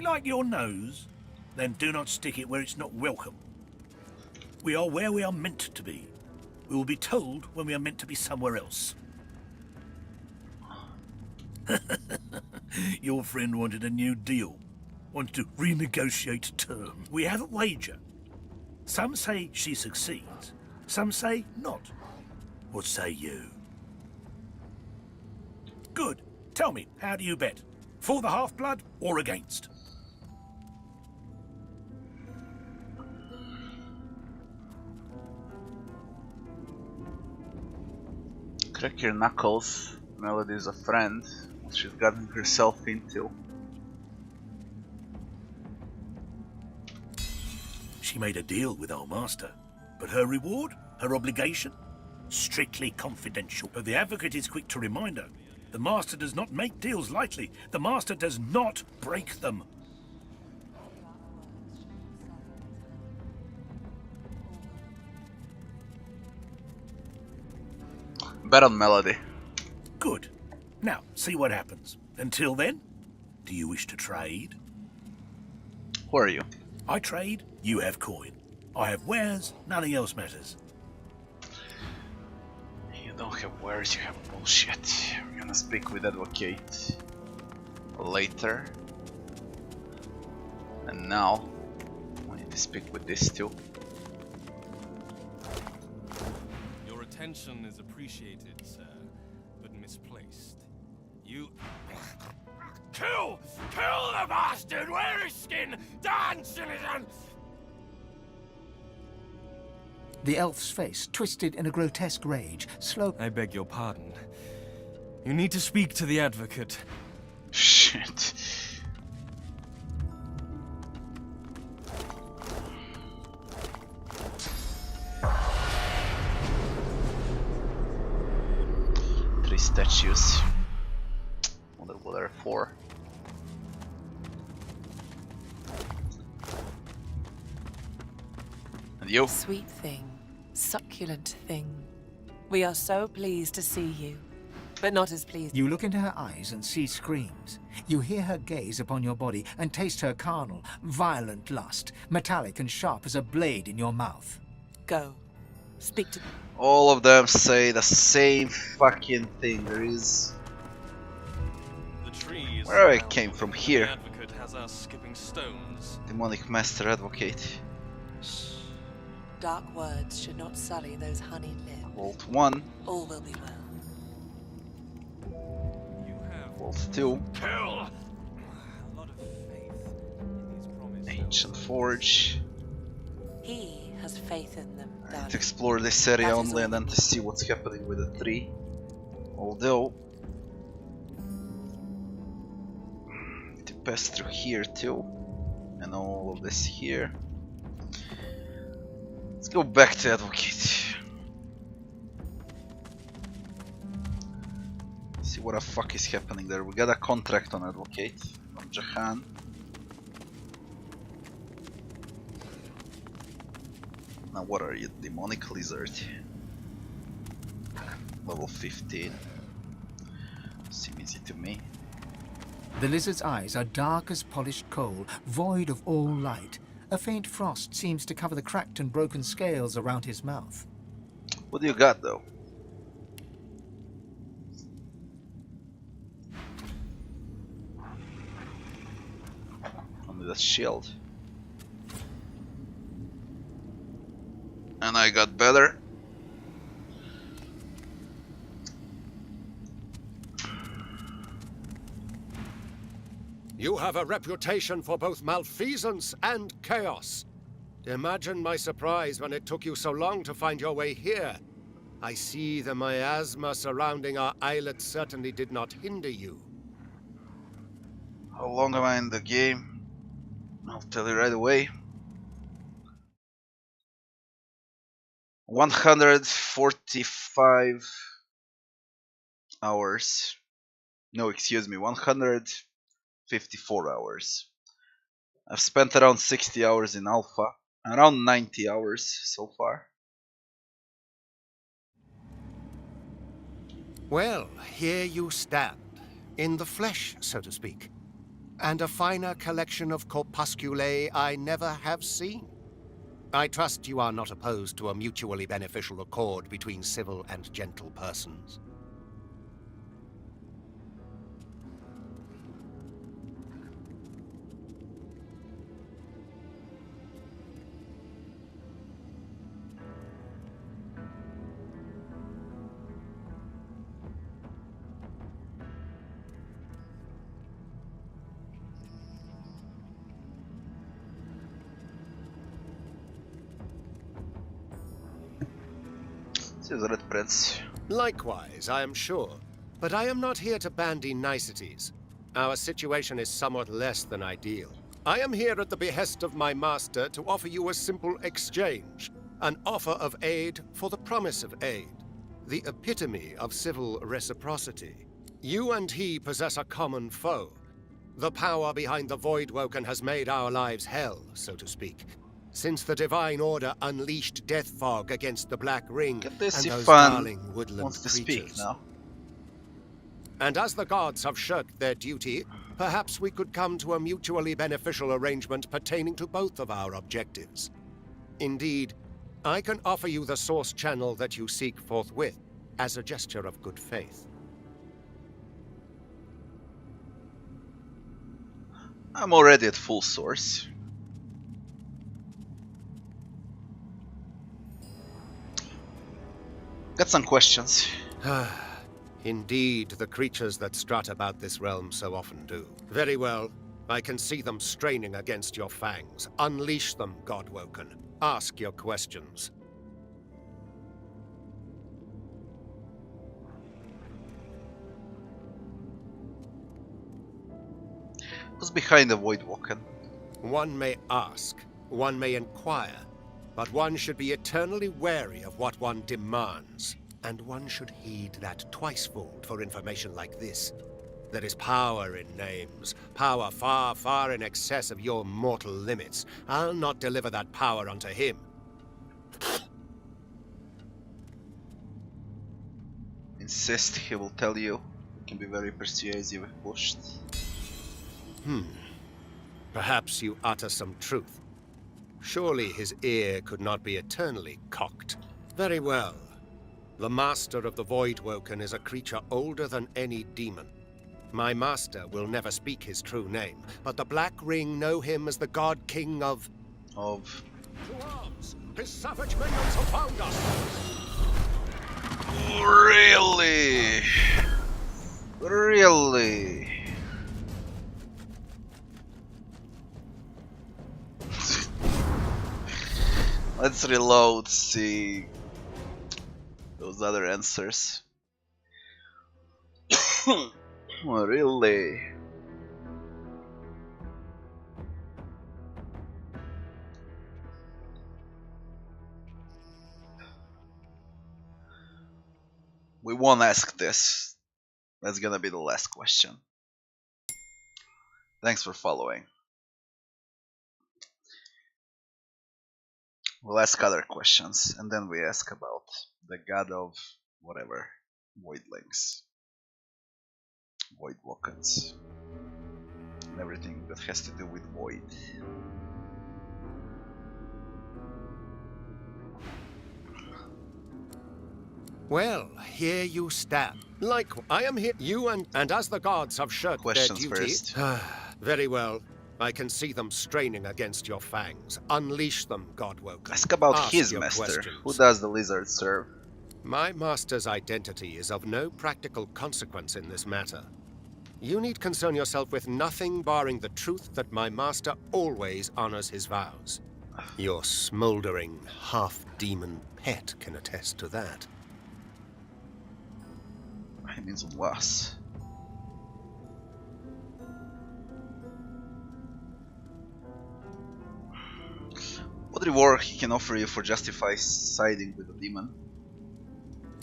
like your nose? Then do not stick it where it's not welcome. We are where we are meant to be. We will be told when we are meant to be somewhere else. Your friend wanted a new deal. Wanted to renegotiate terms. We have a wager. Some say she succeeds. Some say not. What say you? Good. Tell me, how do you bet? For the half-blood or against? Crack your knuckles. Melody's a friend. What she's gotten herself into. She made a deal with our master. But her reward? Her obligation? Strictly confidential. But the advocate is quick to remind her. The master does not make deals lightly. The master does not break them. Bet on Melody. Good. Now, see what happens. Until then, do you wish to trade? Who are you? I trade, you have coin. I have wares, nothing else matters. You don't have wares, you have bullshit. We're gonna speak with advocate later. And now, we need to speak with this too. Your attention is appreciated, sir, but misplaced. You... Kill! Kill the bastard! Wear his skin! Dance, citizen! The elf's face twisted in a grotesque rage. I beg your pardon. You need to speak to the advocate. Shit. Three statues. Wonder what they're for. And you? Sweet thing, succulent thing. We are so pleased to see you, but not as pleased. You look into her eyes and see screams. You hear her gaze upon your body and taste her carnal, violent lust, metallic and sharp as a blade in your mouth. Go. Speak to... All of them say the same fucking thing. There is... The tree is Where I came from here. The advocate has us skipping stones. Demonic Master Advocate. Dark words should not sully those honeyed lips. Vault 1. All will be well. You have Vault 2. Kill! a lot of faith in these promises. Ancient Forge. He has faith in them, To darling. explore this area That is only and all. then to see what's happening with the tree. Although... to pass through here too. And all of this here. Let's go back to Advocate. See what the fuck is happening there. We got a contract on Advocate from Jahan. Now what are you? Demonic Lizard. Level 15. Seems easy to me. The lizard's eyes are dark as polished coal, void of all light. A faint frost seems to cover the cracked and broken scales around his mouth. What do you got though? Only that shield. And I got better. You have a reputation for both malfeasance and chaos. Imagine my surprise when it took you so long to find your way here. I see the miasma surrounding our islet certainly did not hinder you. How long am I in the game? I'll tell you right away. 145 hours. No, excuse me, 154 hours. I've spent around 60 hours in alpha, around 90 hours so far. Well, here you stand, in the flesh, so to speak. and a finer collection of corpusculae I never have seen. I trust you are not opposed to a mutually beneficial accord between civil and gentle persons. This is Red Prince. Likewise, I am sure. But I am not here to bandy niceties. Our situation is somewhat less than ideal. I am here at the behest of my master to offer you a simple exchange. An offer of aid for the promise of aid. The epitome of civil reciprocity. You and he possess a common foe. The power behind the Voidwoken has made our lives hell, so to speak. Since the Divine Order unleashed death fog against the Black Ring and those darling woodland wants to creatures. speak now. And as the gods have shirked their duty, perhaps we could come to a mutually beneficial arrangement pertaining to both of our objectives. Indeed, I can offer you the source channel that you seek forthwith, as a gesture of good faith. I'm already at full source. Got some questions. Indeed, the creatures that strut about this realm so often do. Very well. I can see them straining against your fangs. Unleash them, Godwoken. Ask your questions. Who's behind the Voidwoken? One may ask, one may inquire, but one should be eternally wary of what one demands. And one should heed that twicefold for information like this. There is power in names, power far, far in excess of your mortal limits. I'll not deliver that power unto him. Insist, he will tell you. He can be very persuasive if pushed. Perhaps you utter some truth. Surely his ear could not be eternally cocked. Very well. The master of the Voidwoken is a creature older than any demon. My master will never speak his true name, but the Black Ring know him as the God King of... Of... To arms! His savage minions have found us! Really? Really? Let's reload, see those other answers. Really? We won't ask this. That's gonna be the last question. Thanks for following. We'll ask other questions, and then we ask about the god of whatever, voidlings, voidwokens, and everything that has to do with void. Well, here you stand. Like I am here, you and as the gods have shirked Questions their duty. first. Very well. I can see them straining against your fangs. Unleash them, Godwoken. Ask about Ask his your master. questions. Who does the lizard serve? My master's identity is of no practical consequence in this matter. You need concern yourself with nothing barring the truth that my master always honors his vows. Your smoldering, half-demon pet can attest to that. He means was. What reward he can offer you for justify siding with a demon?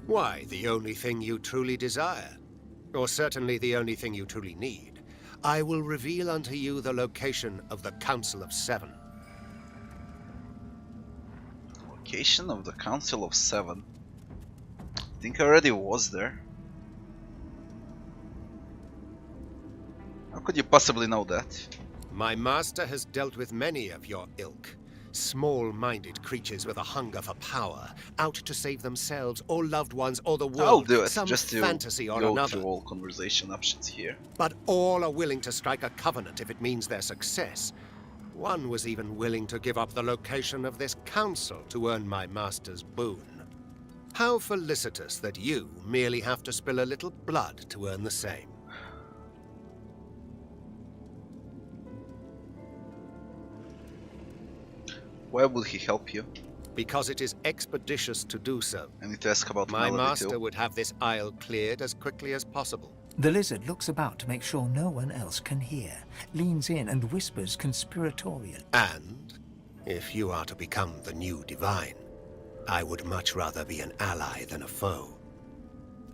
Why, the only thing you truly desire. Or certainly the only thing you truly need. I will reveal unto you the location of the Council of Seven. Location of the Council of Seven? I think I already was there. How could you possibly know that? My master has dealt with many of your ilk. Small-minded creatures with a hunger for power, out to save themselves or loved ones or the world. I'll do it, some just to fantasy or go another. through all conversation options here. But all are willing to strike a covenant if it means their success. One was even willing to give up the location of this council to earn my master's boon. How felicitous that you merely have to spill a little blood to earn the same. Why would he help you? Because it is expeditious to do so. I need to ask about My Melody master too. would have this isle cleared as quickly as possible. The lizard looks about to make sure no one else can hear, leans in and whispers conspiratorial. And, if you are to become the new divine, I would much rather be an ally than a foe.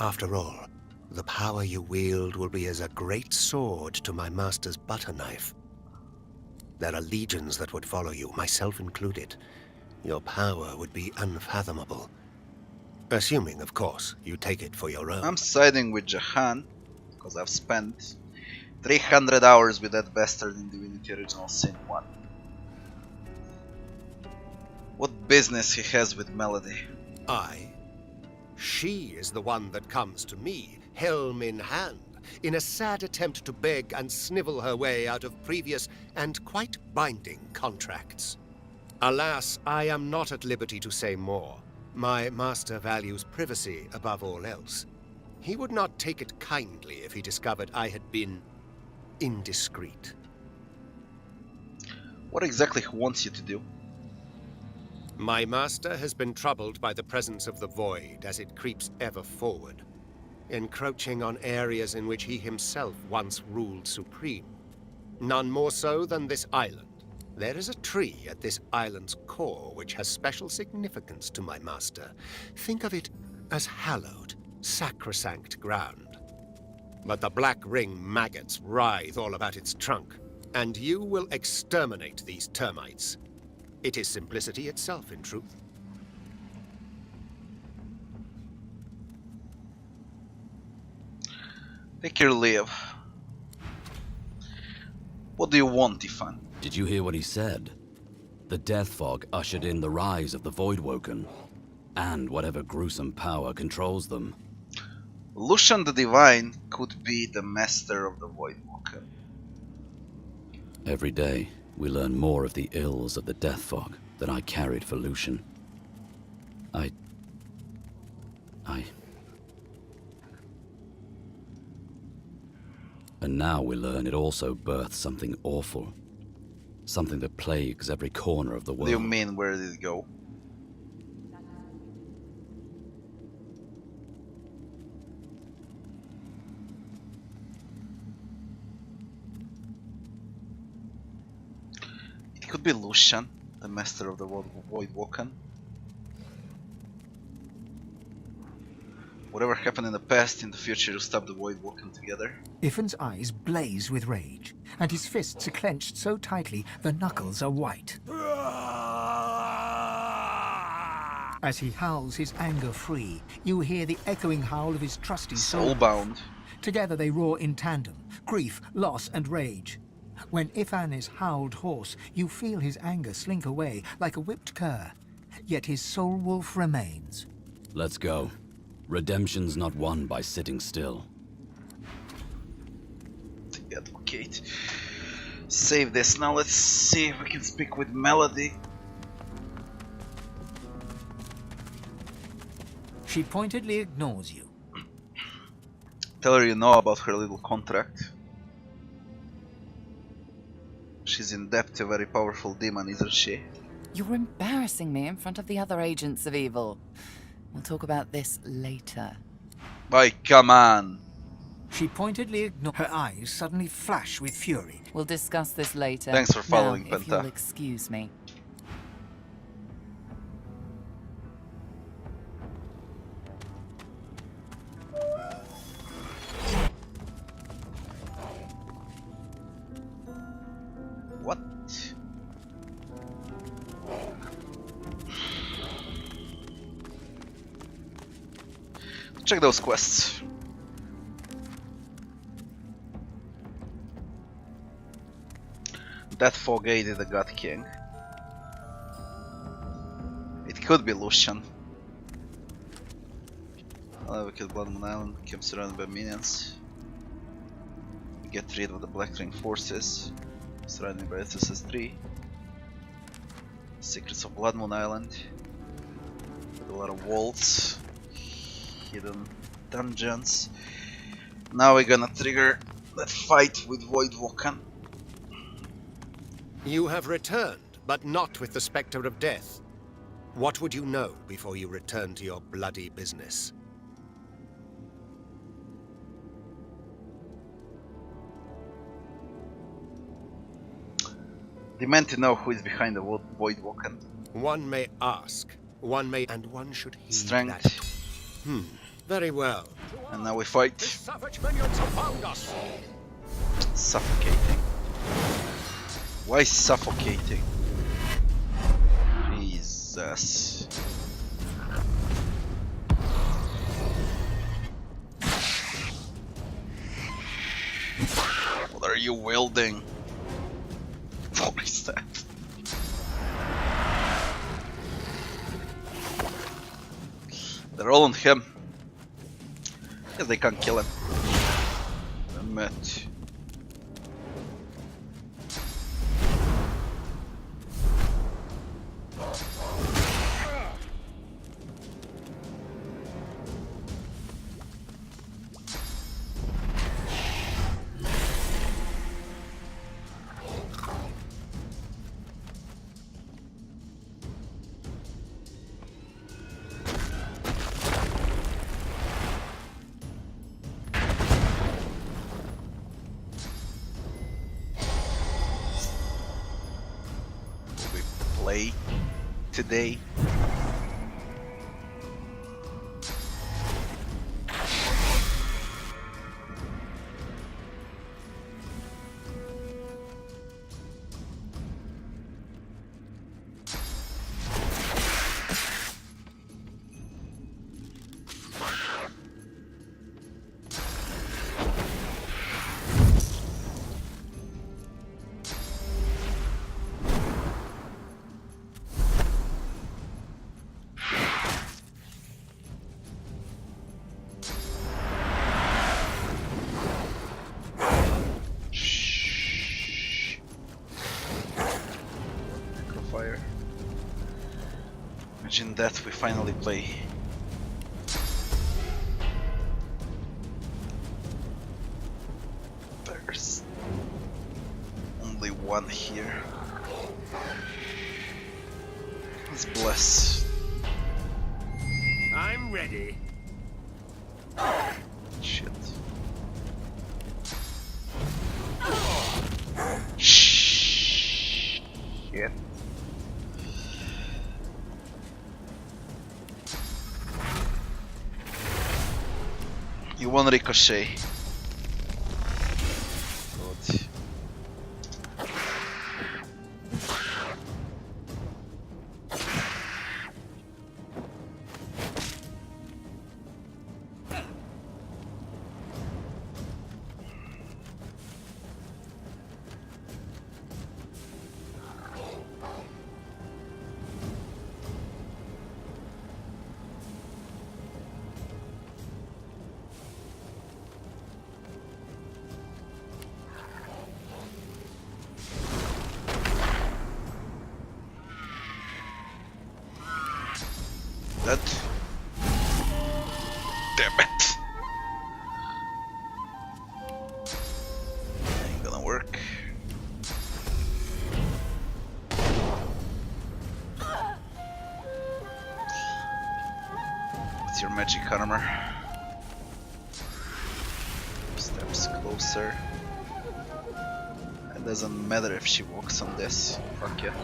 After all, the power you wield will be as a great sword to my master's butter knife. There are legions that would follow you, myself included. Your power would be unfathomable. Assuming, of course, you take it for your own. I'm siding with Jahan, because I've spent 300 hours with that bastard in Divinity Original Sin 1. What business he has with Melody? She is the one that comes to me, helm in hand, in a sad attempt to beg and snivel her way out of previous and quite binding contracts. Alas, I am not at liberty to say more. My master values privacy above all else. He would not take it kindly if he discovered I had been indiscreet. What exactly he wants you to do? My master has been troubled by the presence of the void as it creeps ever forward, encroaching on areas in which he himself once ruled supreme. None more so than this island. There is a tree at this island's core which has special significance to my master. Think of it as hallowed, sacrosanct ground. But the black ring maggots writhe all about its trunk, and you will exterminate these termites. It is simplicity itself, in truth. Take your leave. What do you want, Ifan? Did you hear what he said? The death fog ushered in the rise of the Voidwoken, and whatever gruesome power controls them. Lucian the Divine could be the master of the Voidwalker. Every day, we learn more of the ills of the death fog than I carried for Lucian. And now we learn it also births something awful. Something that plagues every corner of the What do you world. mean, where did it go? It could be Lucian, the master of the Voidwalken. Whatever happened in the past, in the future, to stop the Voidwalken together. Ifan's eyes blaze with rage, and his fists are clenched so tightly the knuckles are white. As he howls his anger free, you hear the echoing howl of his trusty soul. Soulbound. Together they roar in tandem, grief, loss, and rage. When Ifan is howled hoarse, you feel his anger slink away like a whipped cur, yet his soul wolf remains. Let's go. Redemption's not won by sitting still. The advocate. Save this. Now let's see if we can speak with Melody. She pointedly ignores you. Tell her you know about her little contract. She's in debt to a very powerful demon, isn't she? You're embarrassing me in front of the other agents of evil. We'll talk about this later. Boy, come on! She pointedly ignores. Her eyes suddenly flash with fury. We'll discuss this later. Thanks for following, now, if Penta. you'll excuse me. What? Check those quests. That fog aided the God King. It could be Lucian. Advocate Blood Moon Island became surrounded by minions. Get rid of the Black Ring forces. Surrounded by SSS-3. Secrets of Blood Moon Island. With a lot of vaults. Hidden dungeons. Now we're gonna trigger that fight with Voidwoken. You have returned, but not with the spectre of death. What would you know before you return to your bloody business? Demand to know who is behind the Voidwoken. One may ask, one may, and one should heed Strength. that. Very well. And now we fight. The savage minions have found us. Suffocating. Why suffocating? Jesus. What are you wielding? What is that? They're all on him. Because they can't kill him. Damn it. Today. Imagine that we finally play. There's only one here. Let's bless. I'm ready. Shit. Shit. You won Ricochet. Good. That. Damn it. Ain't gonna work. What's your magic armor? Steps closer. It doesn't matter if she walks on this. Fuck yeah.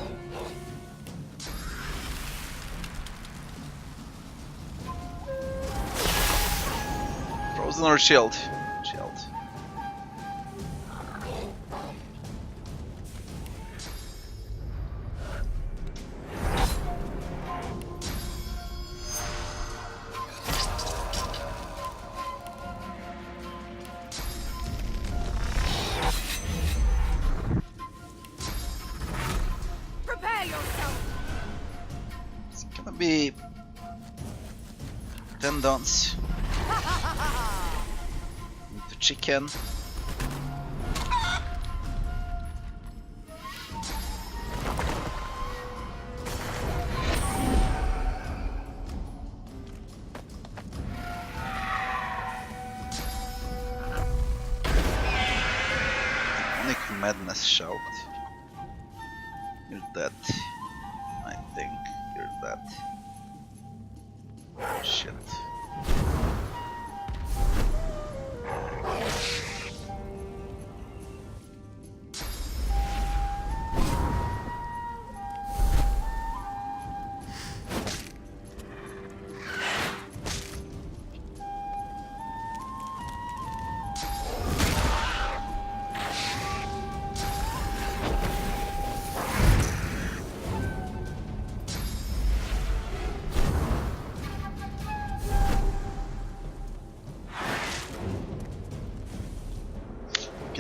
Frozen or shield? Shield. It's gonna be tendons into chicken. Madness shout. You're dead. I think you're dead. Oh, shit.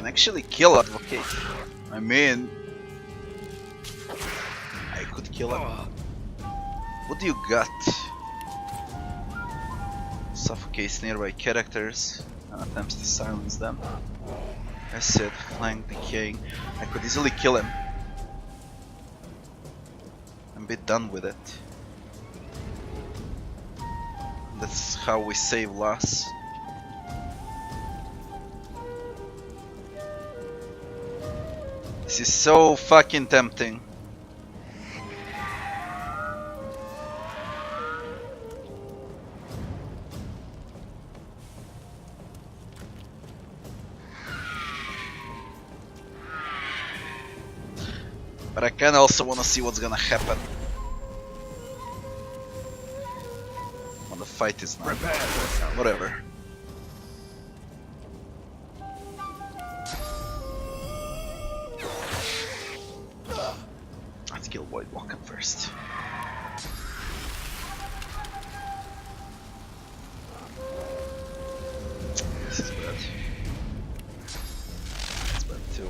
Actually kill Advocate. I mean, I could kill him. What do you got? Suffocates nearby characters and attempts to silence them. Acid, flank, decaying. I could easily kill him and be done with it. That's how we save loss. This is so fucking tempting. But I kinda also wanna see what's gonna happen when the fight is done. Whatever. Let's kill Void Walker first. This is bad. It's bad too.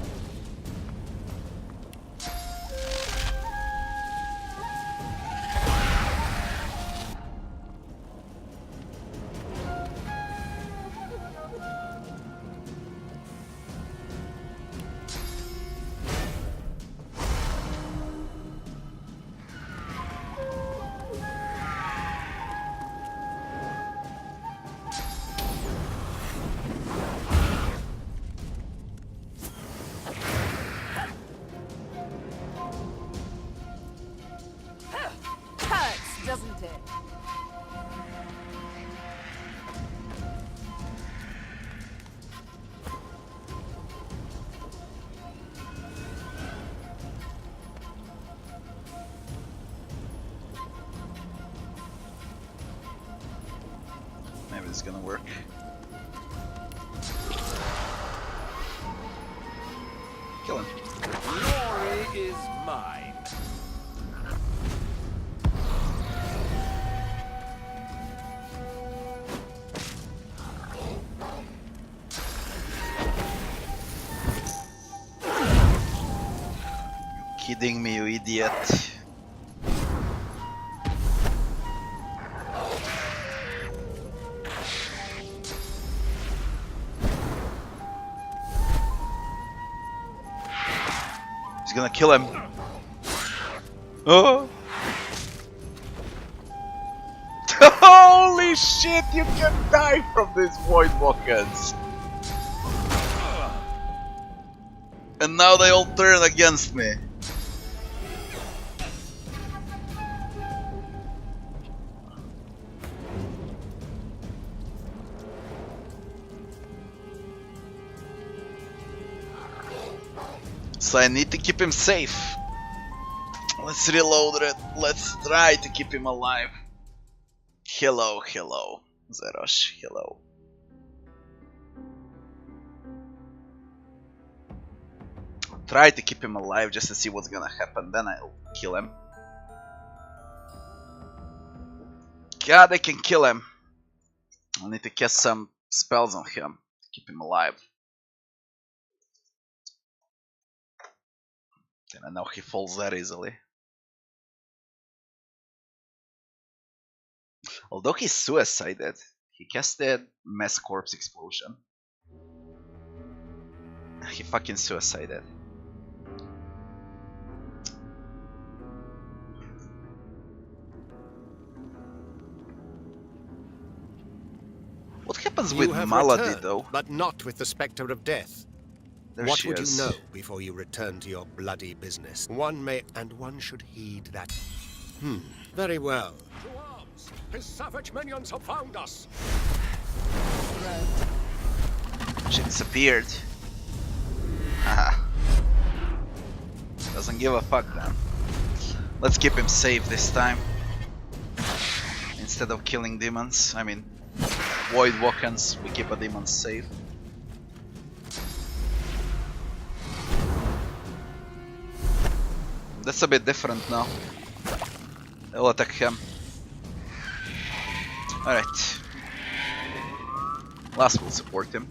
Doesn't it? Maybe it's gonna work. Kill him. Glory is mine. Kidding me, you idiot. He's gonna kill him. Oh! Holy shit, you can die from these Void Walkers! And now they all turn against me. So I need to keep him safe. Let's reload it. Let's try to keep him alive. Hello, hello. Zerosh, hello. Try to keep him alive just to see what's gonna happen. Then I'll kill him. God, I can kill him. I need to cast some spells on him to keep him alive. And I know he falls that easily. Although he suicided, he casted Mass Corpse Explosion. He fucking suicided. What happens with You have Malady returned, though? but not with the specter of death. There What she would is. you know before you return to your bloody business? One may, and one should heed that. Very well. To arms! His savage minions have found us! She disappeared. Haha. Doesn't give a fuck then. Let's keep him safe this time. Instead of killing demons, I mean Void Walkens, we keep a demon safe. That's a bit different now. I'll attack him. Alright. Last will support him.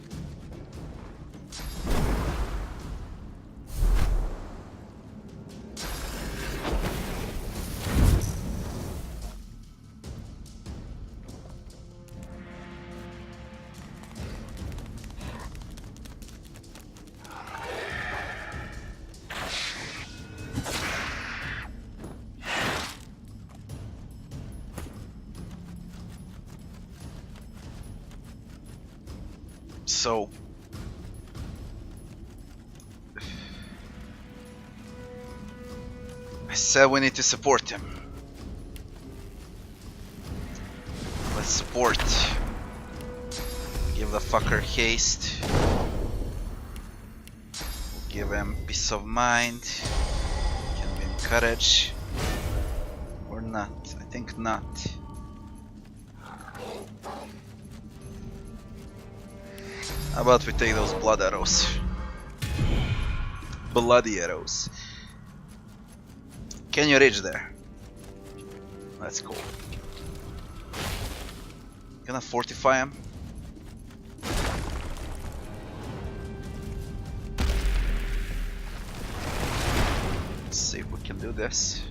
So I said we need to support him. Let's support. Give the fucker haste. We'll give him peace of mind. Can we encourage? Or not? I think not. How about we take those blood arrows? Bloody arrows. Can you reach there? That's cool. Gonna fortify him. Let's see if we can do this.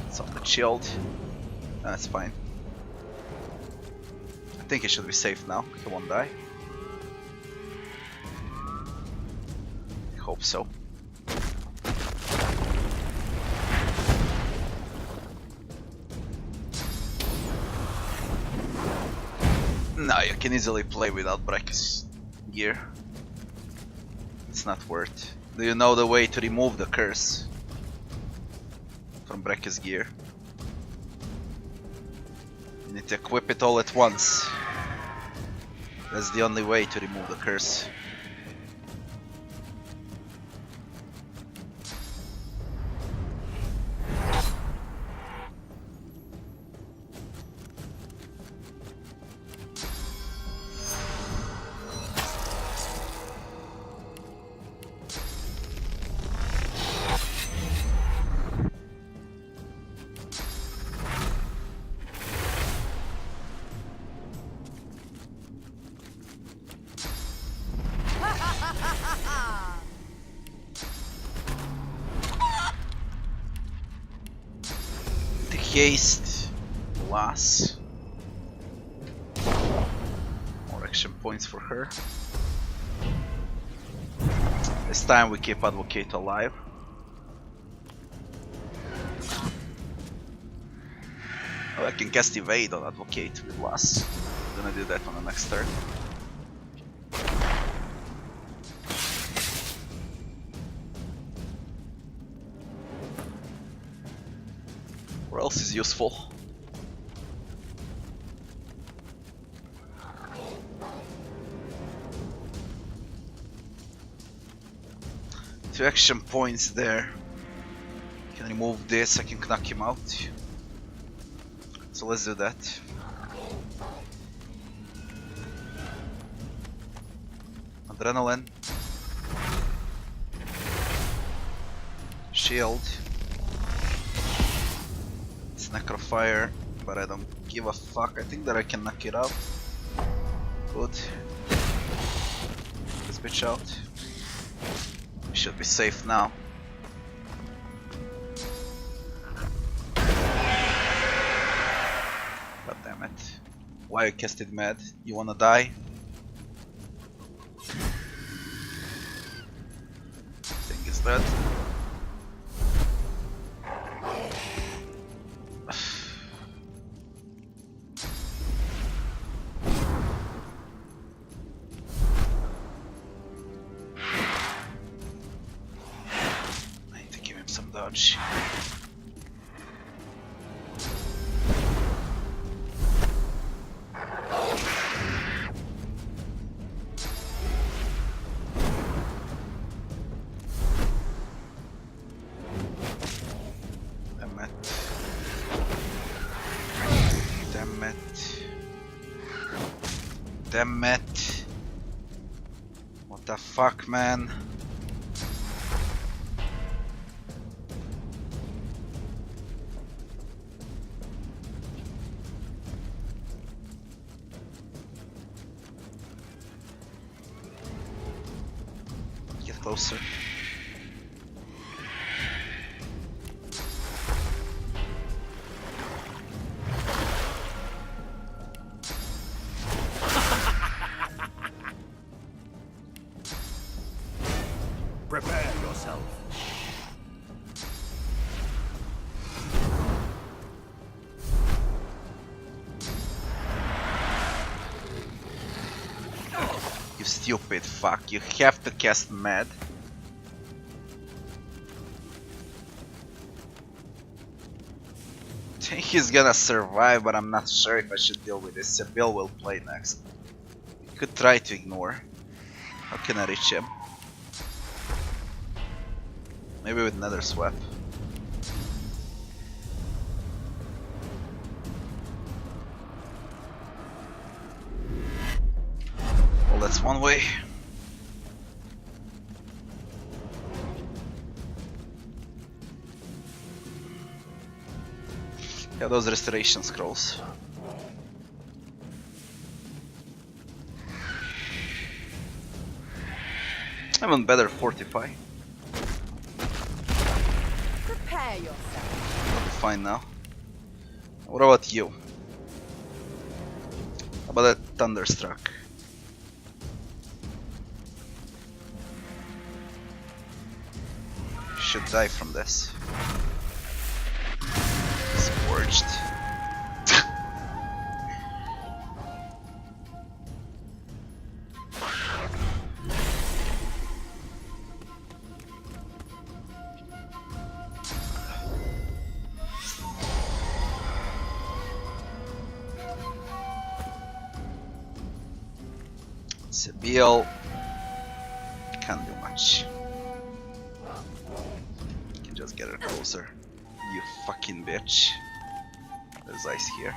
It's on the shield. That's fine. I think he should be safe now. He won't die. I hope so. No, you can easily play without Brek's gear. It's not worth. Do you know the way to remove the curse from Brek's gear? You need to equip it all at once. That's the only way to remove the curse. Haste, Lass. More action points for her. This time we keep Advocate alive. Oh, I can cast Evade on Advocate with Lass. I'm gonna do that on the next turn. What else is useful? Two action points there. Can remove this, I can knock him out. So let's do that. Adrenaline. Shield. Necrofire, but I don't give a fuck. I think that I can knock it out. Good. This bitch out. We should be safe now. Why you casted mad? You wanna die? Thing is dead. I need to give him some dodge. Damn it. What the fuck, man? Get closer. Prepare yourself. You stupid fuck, you have to cast mad. I think he's gonna survive, but I'm not sure if I should deal with this. Bill will play next. Could try to ignore. How can I reach him? Maybe with another swap. Well, that's one way. Yeah, those restoration scrolls. Even better fortify. Prepare yourself. Fine now. What about you? How about that thunderstruck? You should die from this. Scorched. Sabiel can't do much. You can just get her closer. You fucking bitch. There's ice here.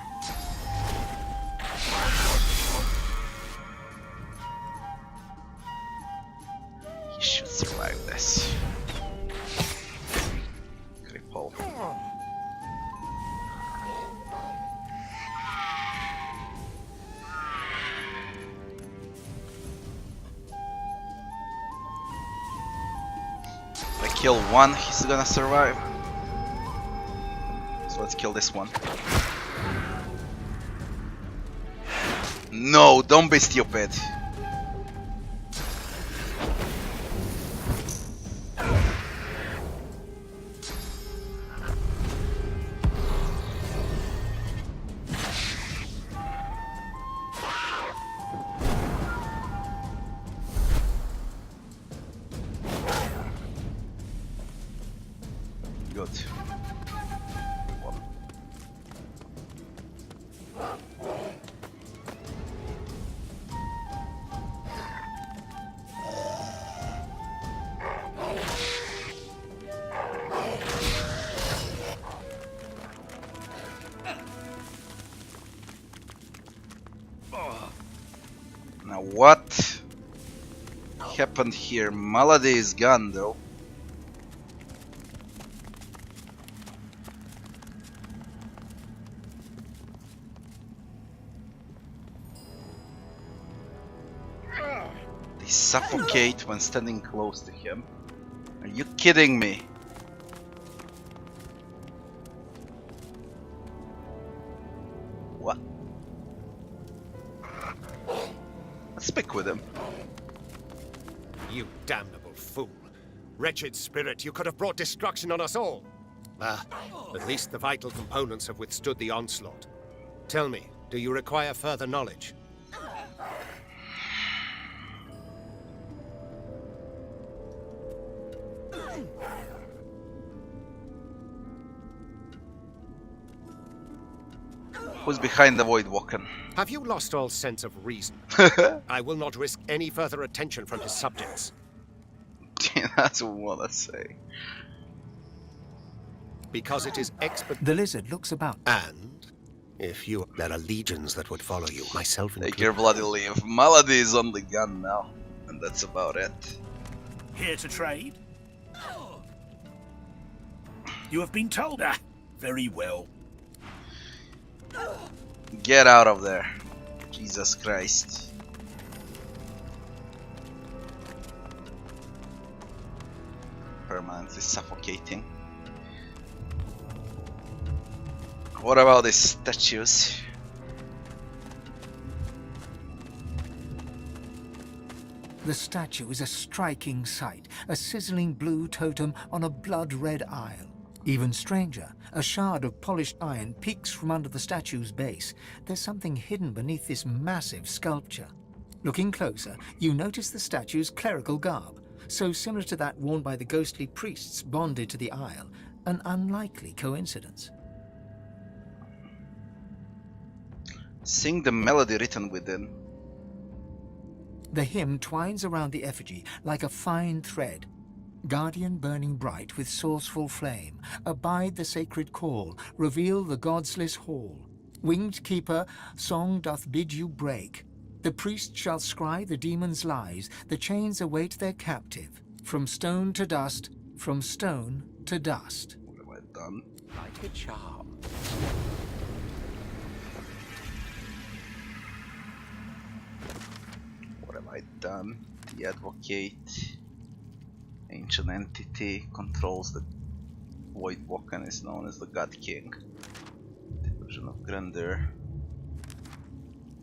He should survive this. Cripple. Kill one, he's gonna survive. So let's kill this one. No, don't be stupid. Good. One. Now what happened here? Malady is gone though. They suffocate when standing close to him. Are you kidding me? What? Speak with him. You damnable fool. Wretched spirit, you could have brought destruction on us all. Ah, at least the vital components have withstood the onslaught. Tell me, do you require further knowledge? Who's behind the Voidwalker? Have you lost all sense of reason? I will not risk any further attention from his subjects. That's what I say. Because it is expert. The lizard looks about. And if you, there are legions that would follow you, myself included. Take your bloody leave. Malady is only gone now, and that's about it. Here to trade? You have been told. Ah, very well. Get out of there. Jesus Christ. Permanently suffocating. What about these statues? The statue is a striking sight, a sizzling blue totem on a blood-red isle. Even stranger, a shard of polished iron peeks from under the statue's base. There's something hidden beneath this massive sculpture. Looking closer, you notice the statue's clerical garb, so similar to that worn by the ghostly priests bonded to the isle, an unlikely coincidence. Sing the melody written within. The hymn twines around the effigy like a fine thread. Guardian burning bright with sourceful flame, abide the sacred call, reveal the godsless hall. Winged keeper, song doth bid you break. The priest shall scry the demon's lies, the chains await their captive. From stone to dust, from stone to dust. What have I done? Like a charm. What have I done? The advocate. Ancient entity controls the Voidwalker and is known as the God King. Delusion of grandeur.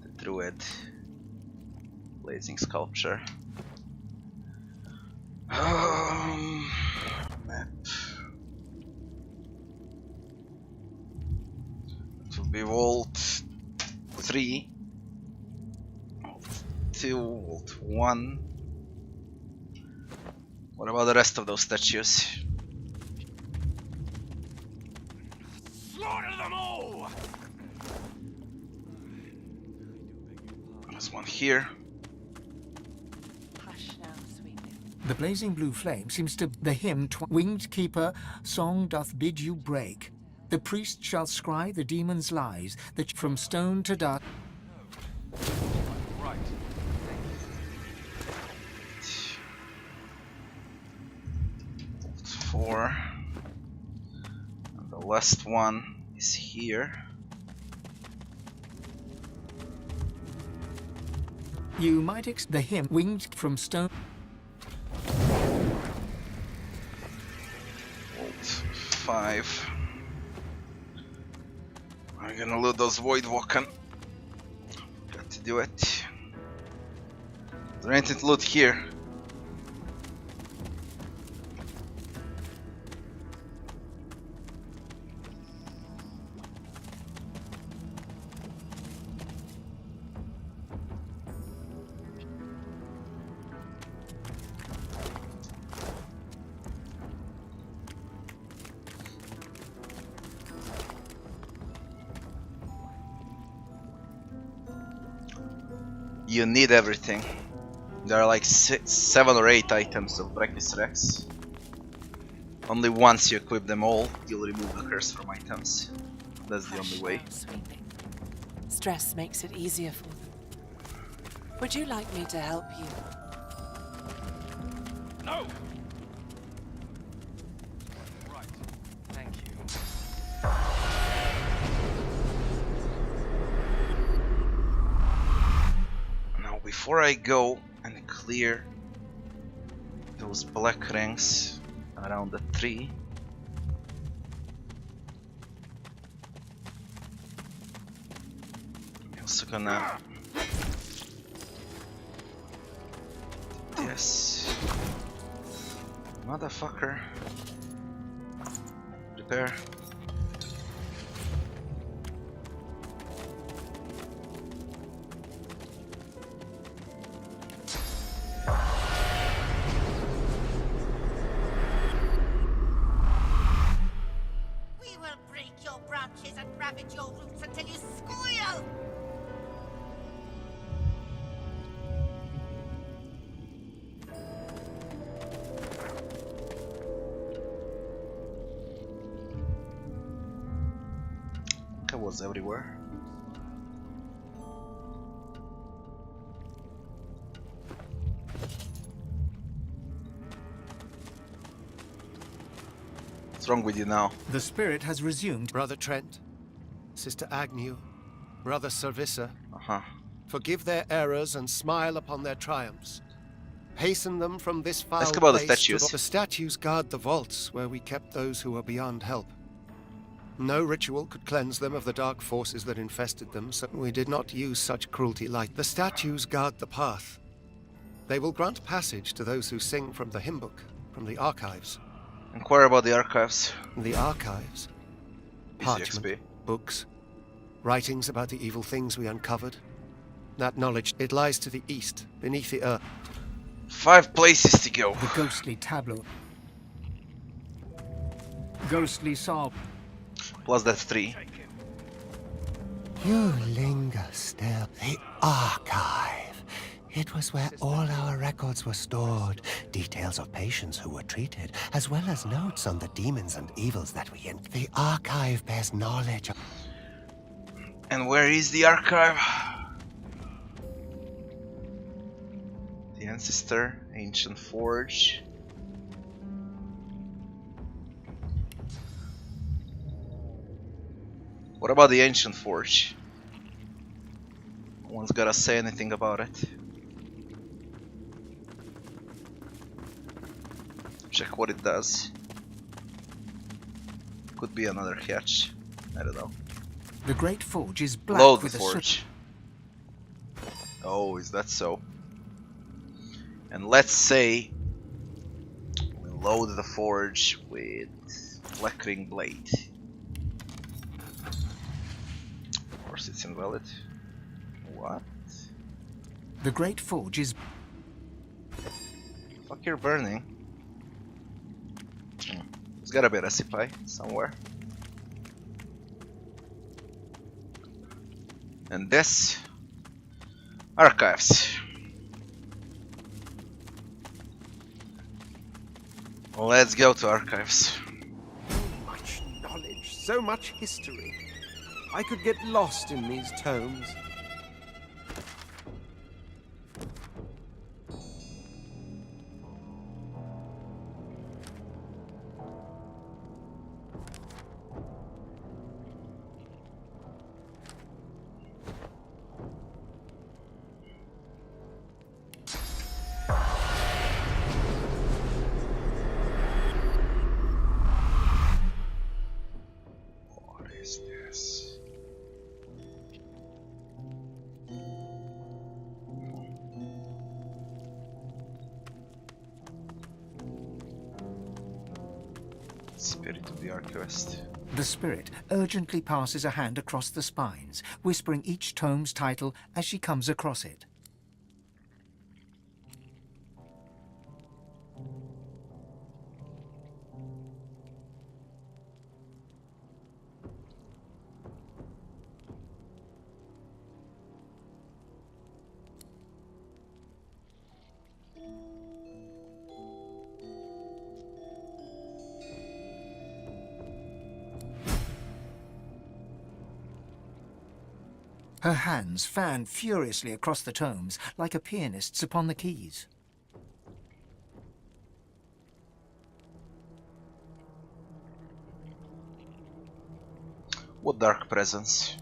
The druid. Blazing sculpture. Map. It will be Vault 3. Vault 2, Vault 1. What about the rest of those statues? Slaughter them all! There's one here. Hush now, sweetling. The blazing blue flame seems to... The hymn, winged keeper, song doth bid you break. The priest shall scry the demon's lies, that from stone to dust... Right. 4. And the last one is here. You might the hymn, winged from stone... Vault 5. I'm gonna loot those Voidwalker. Got to do it. Is there anything to loot here? You need everything. There are like 7 or 8 items of Breakfast Rex. Only once you equip them all, you'll remove the curse from items. That's the only way. Now, sweetling. Stress makes it easier for them. Would you like me to help you? No! Right. Thank you. Now, before I go and clear those black rings around the tree, I'm also gonna Yes. Motherfucker. Prepare. We will break your branches and ravage your roots until you squeal! That was everywhere. What's wrong with you now? The spirit has resumed. Brother Trent, Sister Agnew, Brother Servissa, Uh-huh. forgive their errors and smile upon their triumphs. Hasten them from this foul Ask about the place to statues. the statues guard the vaults where we kept those who were beyond help. No ritual could cleanse them of the dark forces that infested them, so we did not use such cruelty light. The statues guard the path. They will grant passage to those who sing from the hymn book, from the archives. Inquire about the archives. The archives? Easy Parchment, XP. books, writings about the evil things we uncovered. That knowledge, it lies to the east, beneath the earth. 5 places to go. The ghostly tableau. Ghostly sob. Plus that's 3. You linger still. The archive. It was where all our records were stored. Details of patients who were treated, as well as notes on the demons and evils that we in. The archive bears knowledge of... And where is the archive? The Ancestor, Ancient Forge. What about the Ancient Forge? No one's gotta say anything about it. Check what it does. Could be another hatch. I don't know. The great forge is black Load the with a forge. Oh, is that so? And let's say we load the forge with flickering blade. Of course, it's invalid. What? The great forge is... Fuck, you're burning. There's gotta be a recipe somewhere. And this archives. Let's go to archives. So much knowledge, so much history. I could get lost in these tomes. What is this? Spirit of the archivist. The spirit urgently passes a hand across the spines, whispering each tome's title as she comes across it. Her hands fan furiously across the tomes, like a pianist's upon the keys. What dark presence?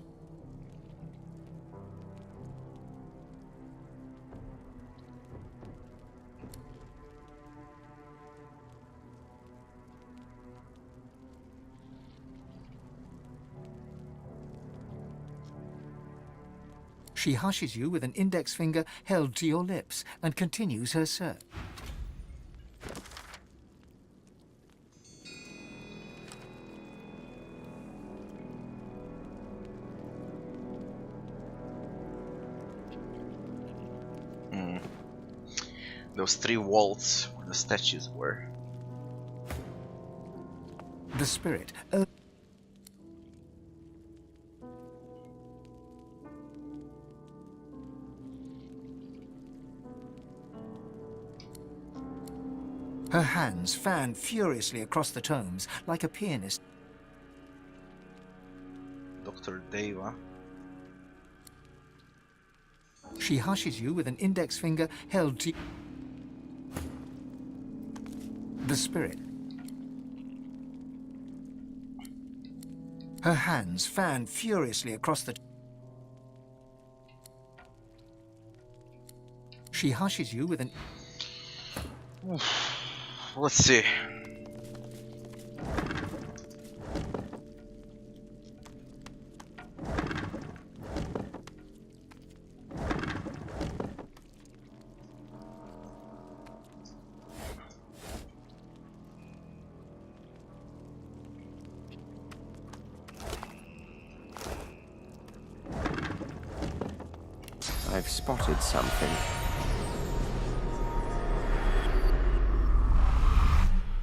She hushes you with an index finger held to your lips and continues her search. Those 3 walls where the statues were. The spirit. Her hands fan furiously across the tomes like a pianist. Dr. Deva. She hushes you with an index finger held to the spirit. Her hands fan furiously across the... She hushes you with an... Let's see. I've spotted something.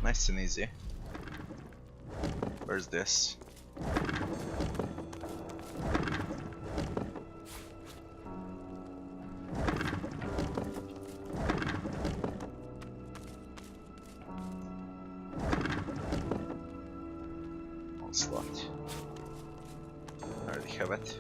Nice and easy. Where's this? Onslaught. I already have it.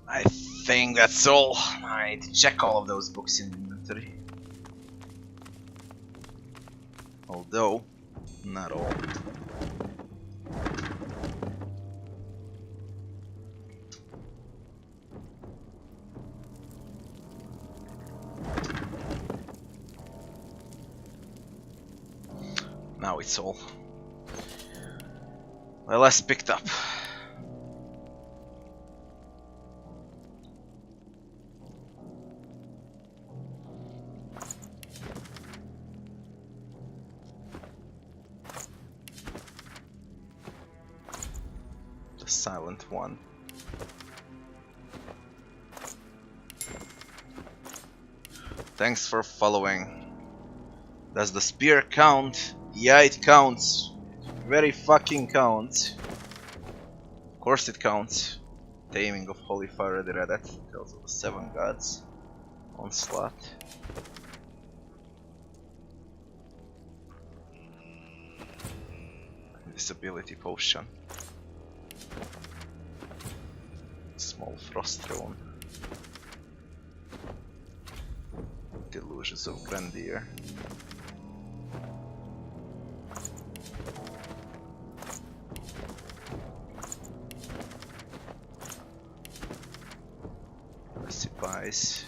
I think that's all. I need to check all of those books in the inventory. Although, not all. Now it's all. Well, less picked up. The silent one. Thanks for following. Does the spear count? Yeah, it counts. Very fucking counts. Of course it counts. Taming of Holy Fire, already read that. Tales of the 7 Gods. Onslaught. Disability potion. Small frost throne. Delusions of grandeur. eyes.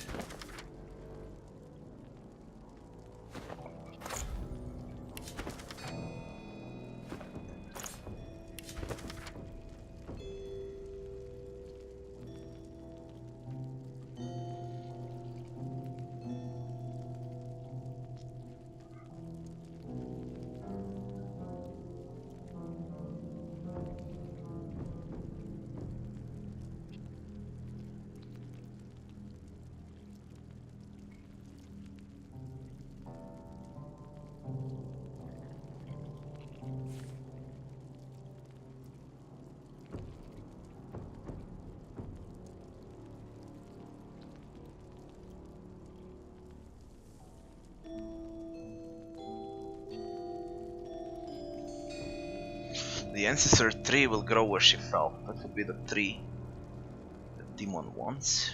The ancestor tree will grow where she fell. That would be the tree the demon wants.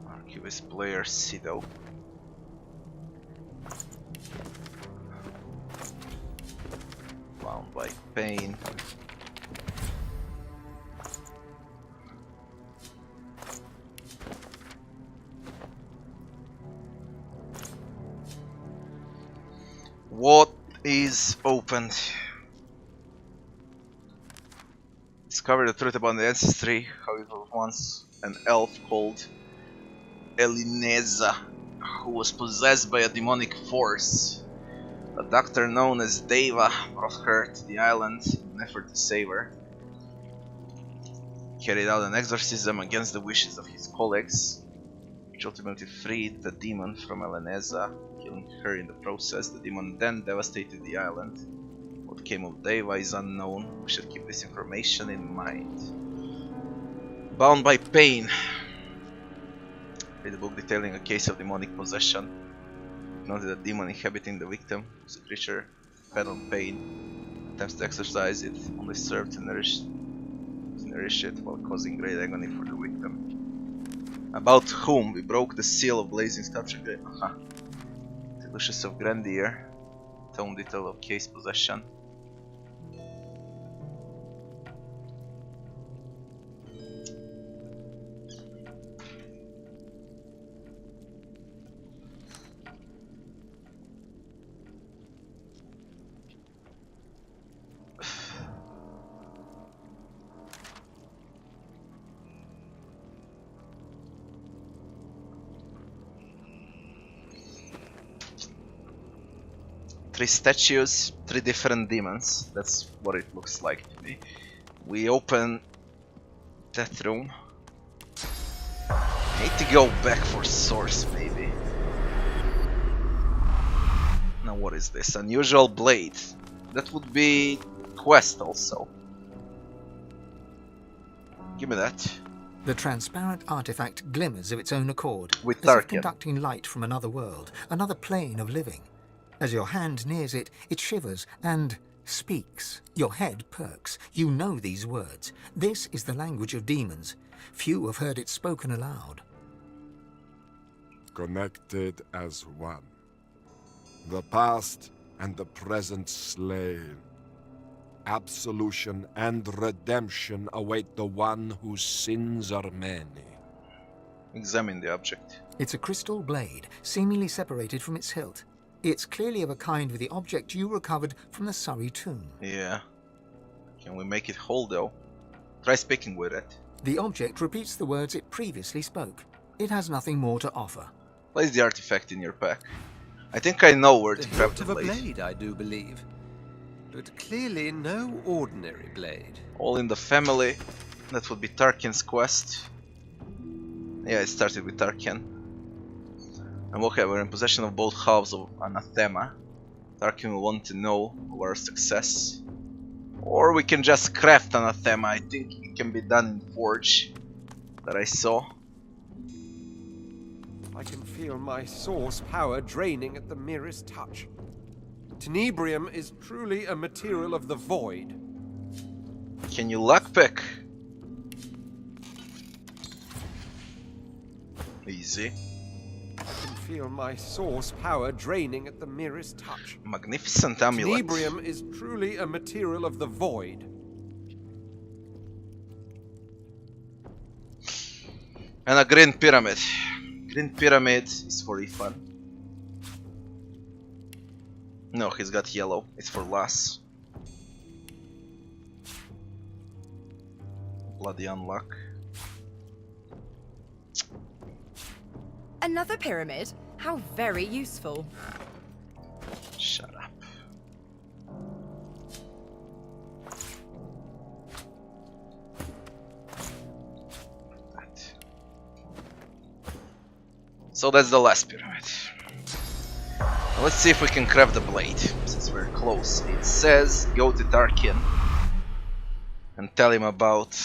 Archivist player Sido. Bound by pain. What is opened? Discover the truth about the ancestry, how it was once an elf called Elineza, who was possessed by a demonic force. A doctor known as Deva brought her to the island in an effort to save her. Carried out an exorcism against the wishes of his colleagues, which ultimately freed the demon from Elineza, killing her in the process. The demon then devastated the island. What came of Deva is unknown. We should keep this information in mind. Bound by pain. Read the book detailing a case of demonic possession. Noted a demon inhabiting the victim was a creature fed on pain. Attempts to exorcise it only served to nourish it while causing great agony for the victim. About whom we broke the seal of blazing sculpture. Delicious of grandeur. Tome detail of case possession. Three statues, three different demons. That's what it looks like to me. We open that room. I need to go back for source, maybe. Now what is this? Unusual blade. That would be quest also. Give me that. The transparent artifact glimmers of its own accord, With as if Tarkin. conducting light from another world, another plane of living. As your hand nears it, it shivers and speaks. Your head perks. You know these words. This is the language of demons. Few have heard it spoken aloud. Connected as one. The past and the present slain. Absolution and redemption await the one whose sins are many. Examine the object. It's a crystal blade, seemingly separated from its hilt. It's clearly of a kind with the object you recovered from the Surrey tomb. Yeah. Can we make it whole though? Try speaking with it. The object repeats the words it previously spoke. It has nothing more to offer. Place the artifact in your pack. I think I know where to The grab hilt the of a blade. blade, I do believe. But clearly no ordinary blade. All in the family. That would be Tarkin's quest. Yeah, it started with Tarkin. And okay, we're in possession of both halves of Anathema. Tarkin will want to know of our success. Or we can just craft Anathema. I think it can be done in Forge. That I saw. I can feel my source power draining at the merest touch. Tenebrium is truly a material of the void. Can you lockpick? Easy. I can feel my source power draining at the merest touch. Magnificent amulet. Tenebrium is truly a material of the void. And a green pyramid. Green pyramid is for Ifan. No, he's got yellow. It's for Lass. Bloody unluck. Another pyramid? How very useful. Shut up. So that's the last pyramid. Now let's see if we can craft the blade, since we're close. It says go to Tarkin and tell him about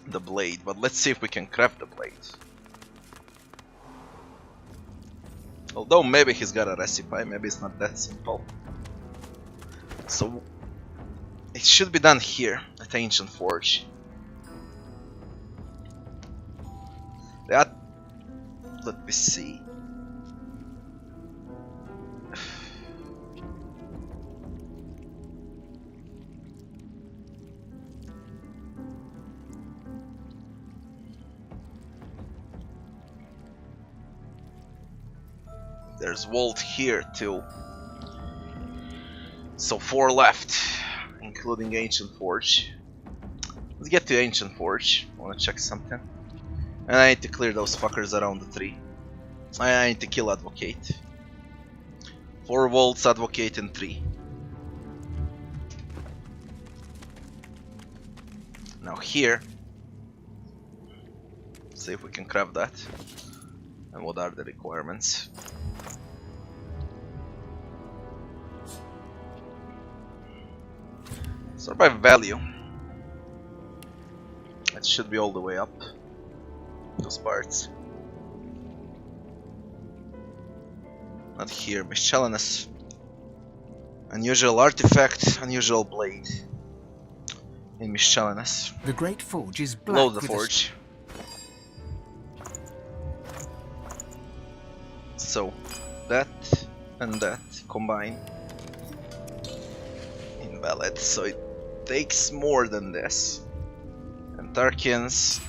the blade, but let's see if we can craft the blade. Although maybe he's got a recipe, maybe it's not that simple. So it should be done here at Ancient Forge. That, let me see. There's Vault here too. So 4 left, including Ancient Forge. Let's get to Ancient Forge. I wanna check something. And I need to clear those fuckers around the tree. I need to kill Advocate. 4 Vaults, Advocate, and 3. Now here, see if we can craft that. And what are the requirements? Survive value. It should be all the way up. Those parts. Not here. Miscellaneous. Unusual artifact. Unusual blade. In miscellaneous. The great forge is black. Load the forge. So that and that combine. Invalid. So it takes more than this. And Tarkians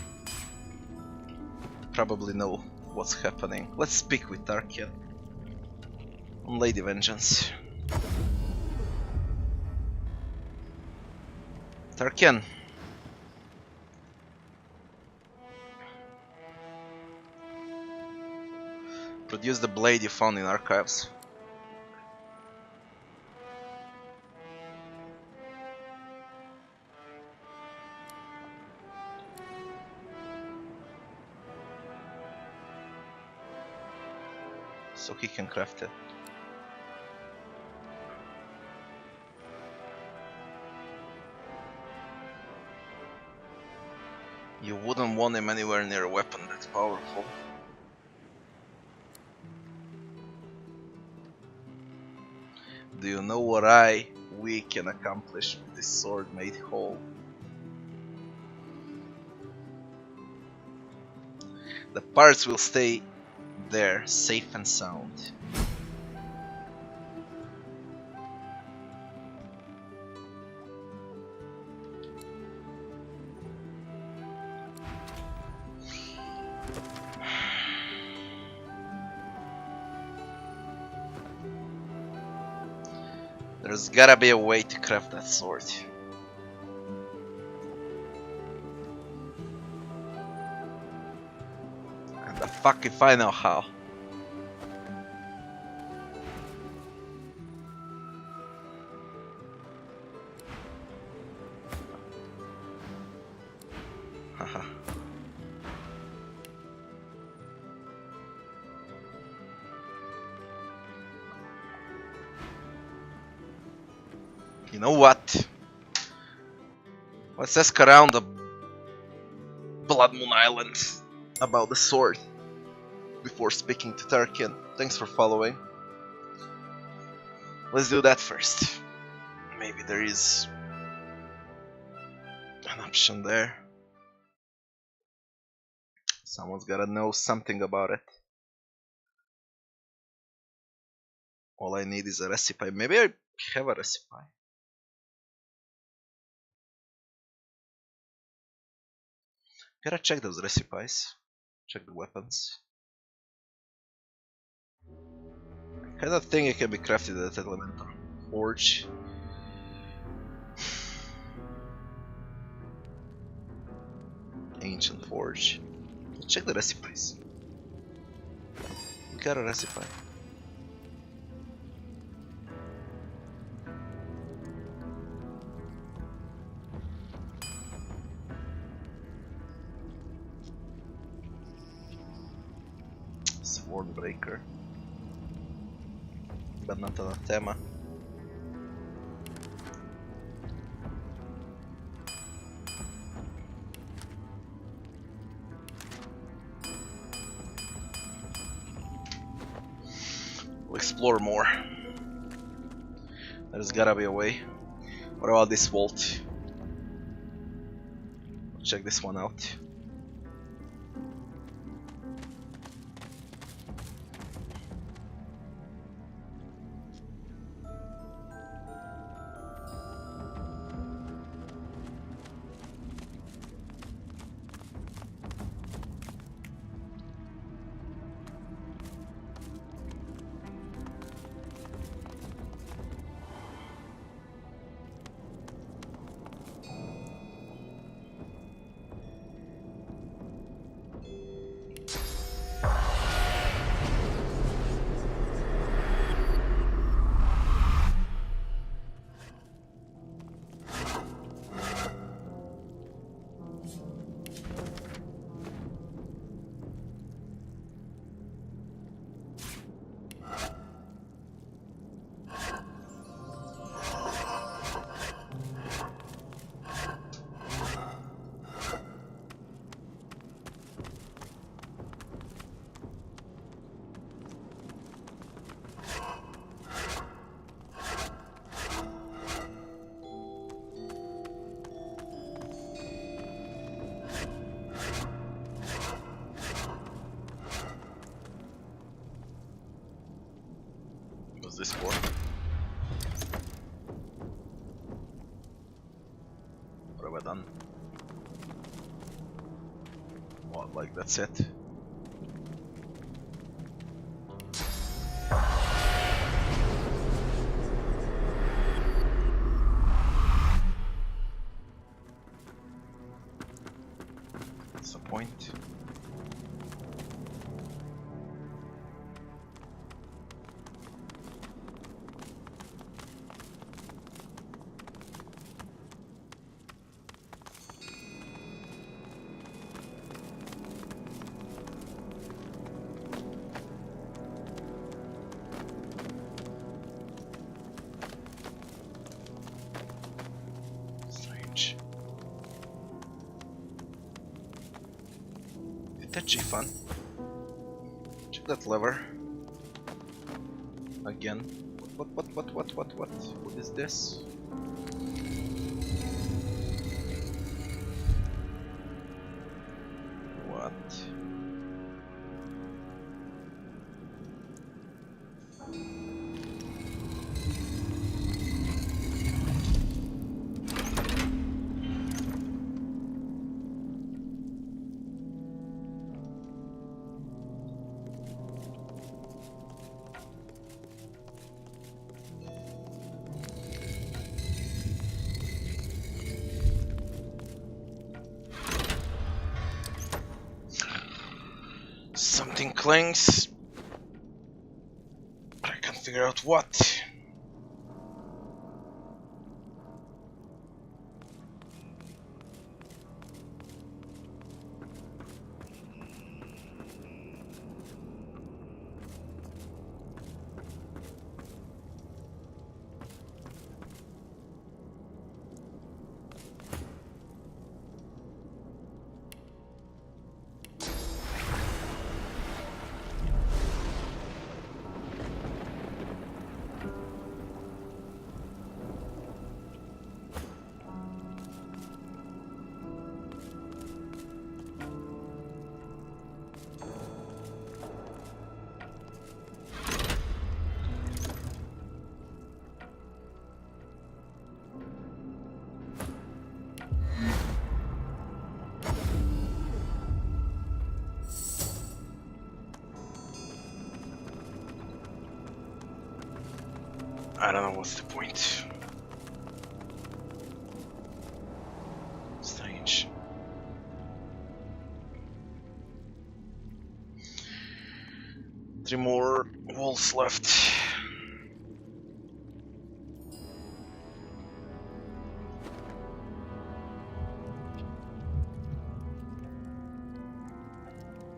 probably know what's happening. Let's speak with Tarkin on Lady Vengeance. Tarkin. Produce the blade you found in archives. So he can craft it. You wouldn't want him anywhere near a weapon that's powerful. Do you know what we can accomplish with this sword made whole? The parts will stay there, safe and sound. There's gotta be a way to craft that sword. And the fuck if I know how. Haha. You know what? Let's ask around the Blood Moon Island about the sword before speaking to Tarkin. Thanks for following. Let's do that first. Maybe there is an option there. Someone's gotta know something about it. All I need is a recipe. Maybe I have a recipe. Gotta check those recipes. Check the weapons. I kinda think it can be crafted at Elemental Forge. Ancient Forge. Let's check the recipes. We got a recipe. Swordbreaker. But not anathema. We'll explore more. There's gotta be a way. What about this vault? Check this one out. What's this for? What have I done? What, like that's it? What's the point? Touchy fun. Check that lever. Again. What? What is this? What? Something clings, but I can't figure out what. I don't know what's the point. Strange. Three more walls left.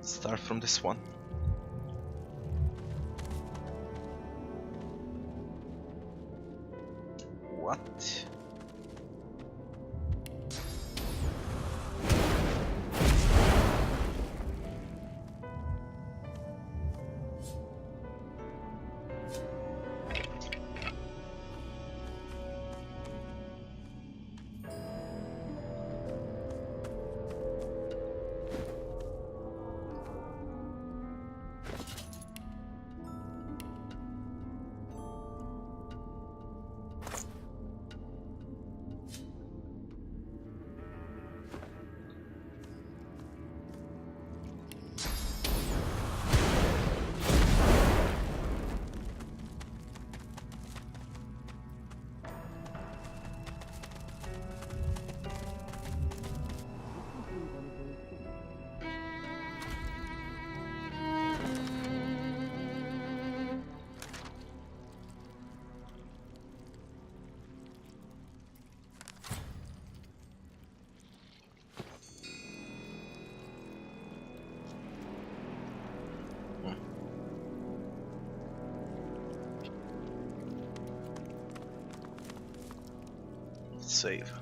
Start from this one. What? Save.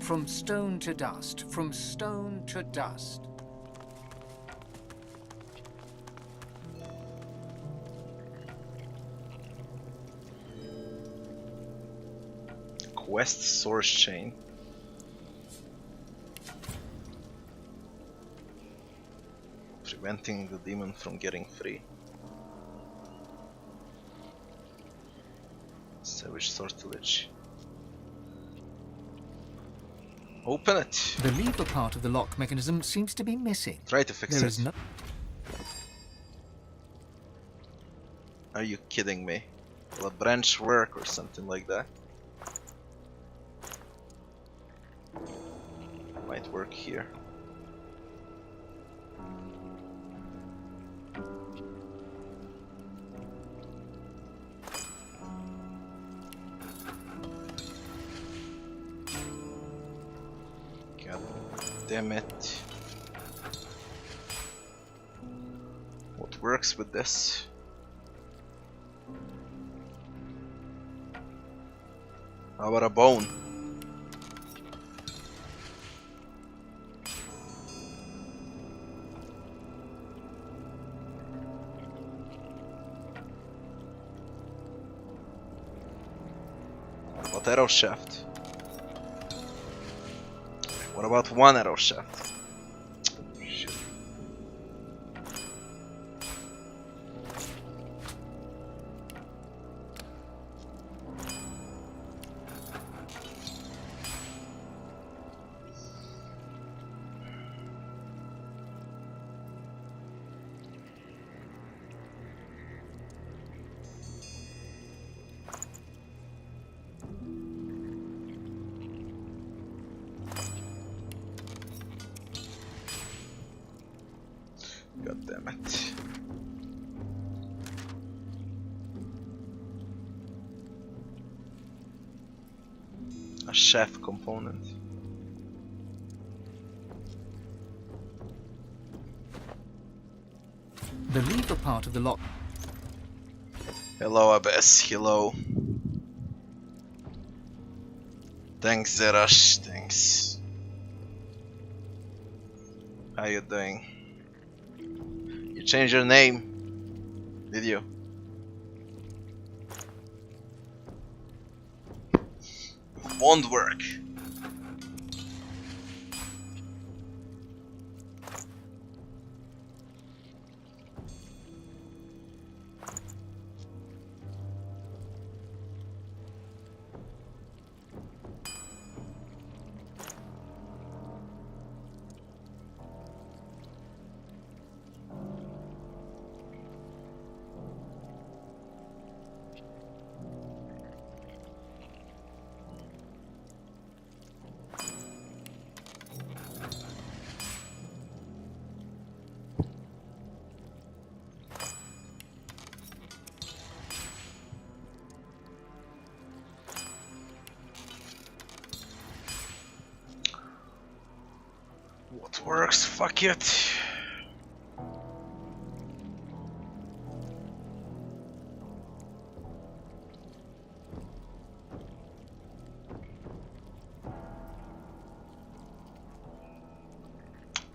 From stone to dust, from stone to dust. Quest source chain. Preventing the demon from getting free. Savage sortilege. Open it. The lever part of the lock mechanism seems to be missing. Try to fix There it. is no... Are you kidding me? Will a branch work or something like that? Might work here. God damn it. What works with this? How about a bone? What arrow shaft? What about one arrow shaft? Shit. God damn it. A shaft component. The lever part of the lock... Hello Abyss, hello. Thanks Zerash, thanks. How you doing? You change your name. Did you? Won't work. What works? Fuck it.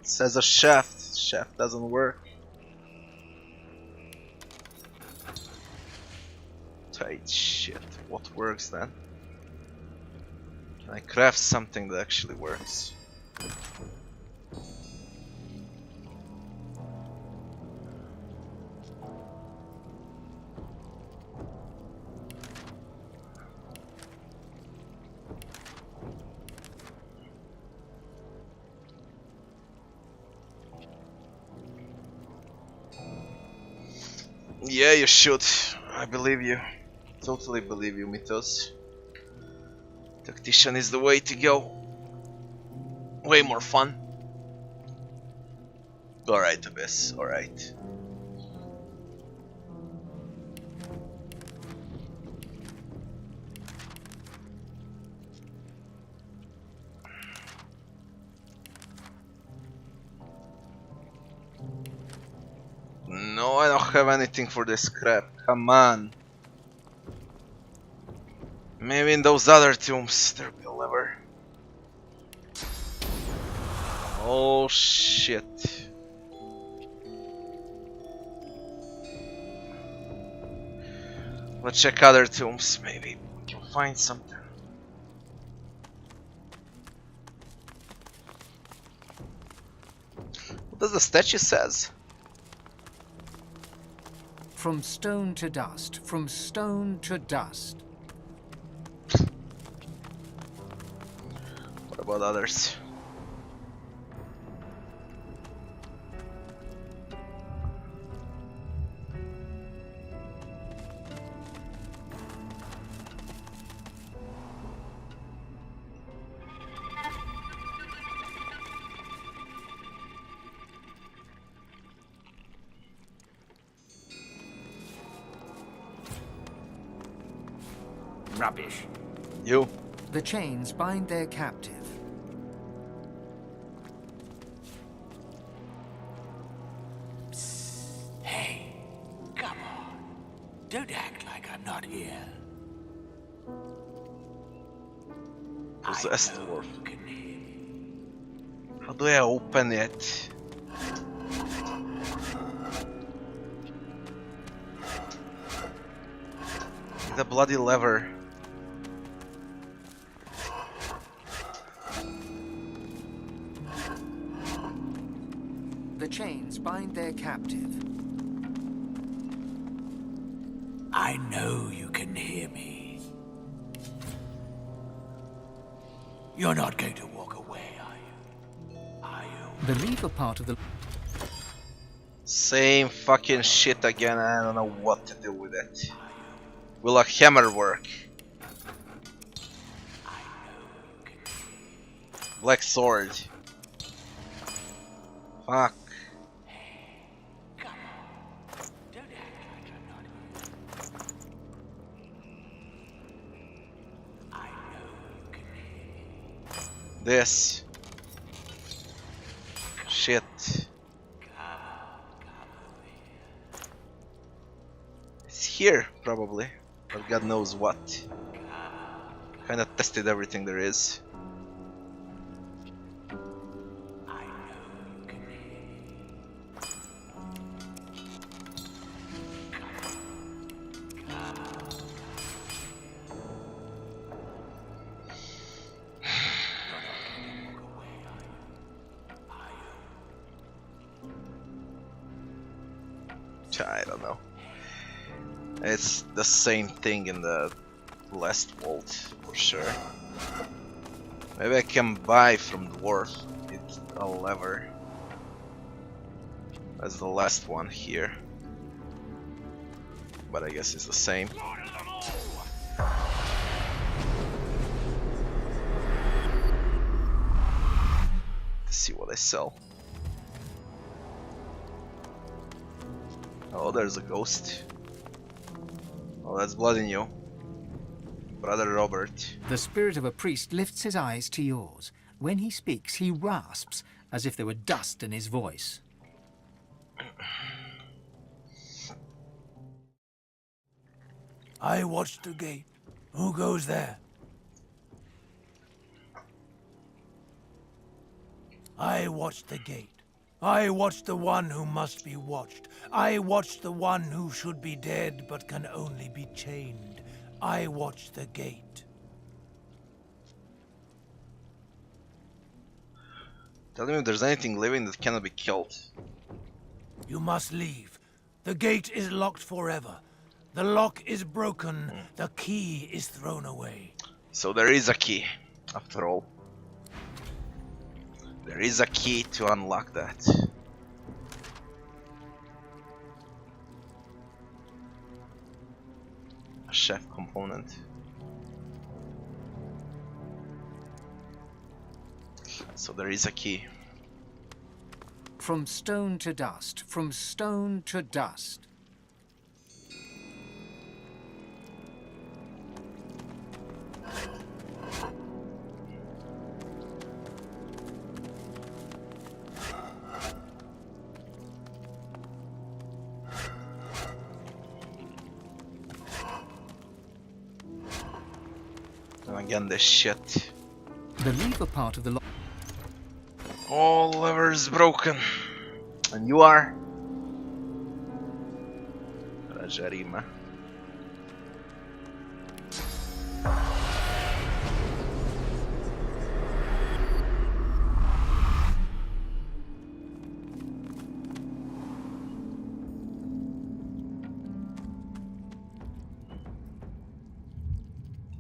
It says a shaft. Shaft doesn't work. Tight shit. What works then? Can I craft something that actually works? Yeah, you should. I believe you. Totally believe you, Mythos. Tactician is the way to go. Way more fun. Alright, Abyss, alright. No, I don't have anything for this crap. Come on. Maybe in those other tombs there'll be a lever. Oh shit. Let's check other tombs. Maybe we can find something. What does the statue says? From stone to dust, from stone to dust. What about others? Rubbish. You. The chains bind their captive. Hey, come on. Don't act like I'm not here. Possessed dwarf. How do I open it? The bloody lever. The chains bind their captive. I know you can hear me. You're not going to walk away, are you? Are you? The lever part of the... Same fucking shit again. I don't know what to do with it. Will a hammer work? Black sword. Fuck. This. Shit. It's here, probably. But God knows what. Kinda tested everything there is. I don't know. It's the same thing in the last vault for sure. Maybe I can buy from dwarf. It's a lever. That's the last one here. But I guess it's the same. Let's see what I sell. Oh, there's a ghost. Oh, that's blood in you. Brother Robert. The spirit of a priest lifts his eyes to yours. When he speaks, he rasps, as if there were dust in his voice. I watched the gate. Who goes there? I watched the gate. I watched the one who must be watched. I watched the one who should be dead but can only be chained. I watched the gate. Tell me if there's anything living that cannot be killed. You must leave. The gate is locked forever. The lock is broken. The key is thrown away. So there is a key, after all. There is a key to unlock that. A chef component. So there is a key. From stone to dust, from stone to dust. And again, this shit. The lever part of the lock. All levers broken. And you are? Rajarima.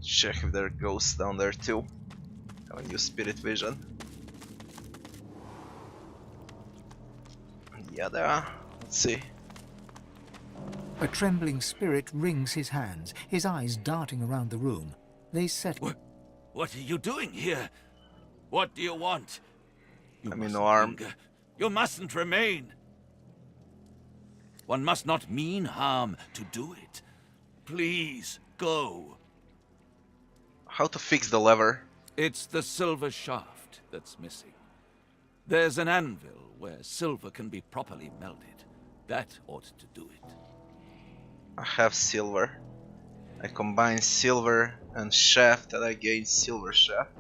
Check if there are ghosts down there too. Haven't used spirit vision. Yeah, there are. Let's see. A trembling spirit wrings his hands, his eyes darting around the room. They settle. What are you doing here? What do you want? I'm in no arm. You mustn't remain. One must not mean harm to do it. Please, go. How to fix the lever? It's the silver shaft that's missing. There's an anvil where silver can be properly melted. That ought to do it. I have silver. I combine silver and shaft and I gain silver shaft.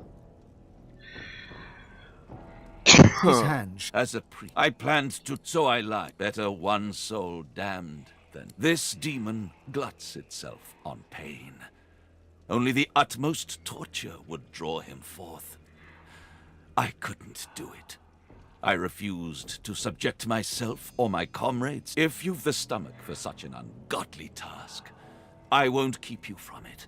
His hand. As a priest, I planned to, so I lie. Better one soul damned than this demon gluts itself on pain. Only the utmost torture would draw him forth. I couldn't do it. I refused to subject myself or my comrades. If you've the stomach for such an ungodly task, I won't keep you from it.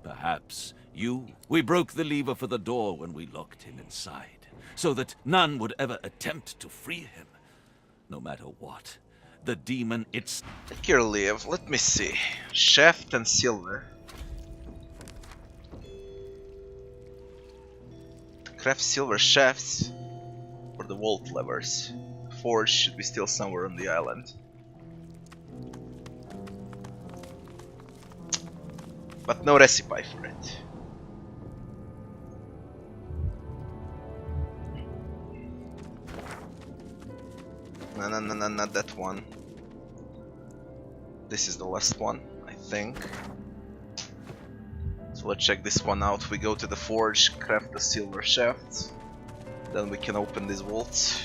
Perhaps you... We broke the lever for the door when we locked him inside, so that none would ever attempt to free him. No matter what, the demon, it's... Take your leave. Let me see. Shaft and silver. Craft silver shafts for the vault levers. Forge should be still somewhere on the island. But no recipe for it. No, not that one. This is the last one, I think. So let's check this one out. We go to the forge, craft the silver shaft, then we can open these vaults.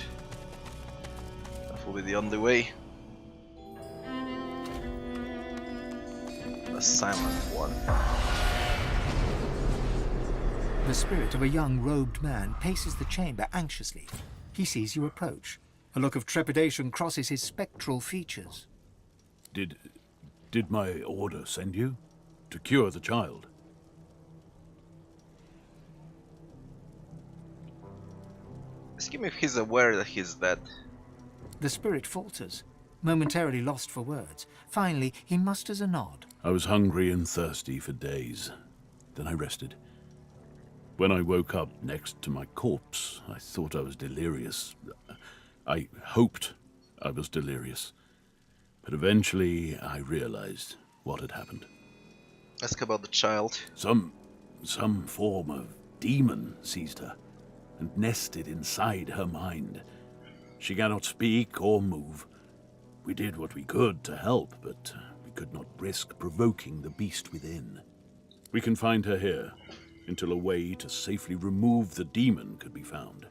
That will be the only way. The silent one. The spirit of a young robed man paces the chamber anxiously. He sees you approach. A look of trepidation crosses his spectral features. Did my order send you? To cure the child? Ask him if he's aware that he's dead. The spirit falters, momentarily lost for words. Finally, he musters a nod. I was hungry and thirsty for days. Then I rested. When I woke up next to my corpse, I thought I was delirious. I hoped I was delirious. But eventually, I realized what had happened. Ask about the child. Some form of demon seized her and nested inside her mind. She cannot speak or move. We did what we could to help, but we could not risk provoking the beast within. We confined her here until a way to safely remove the demon could be found.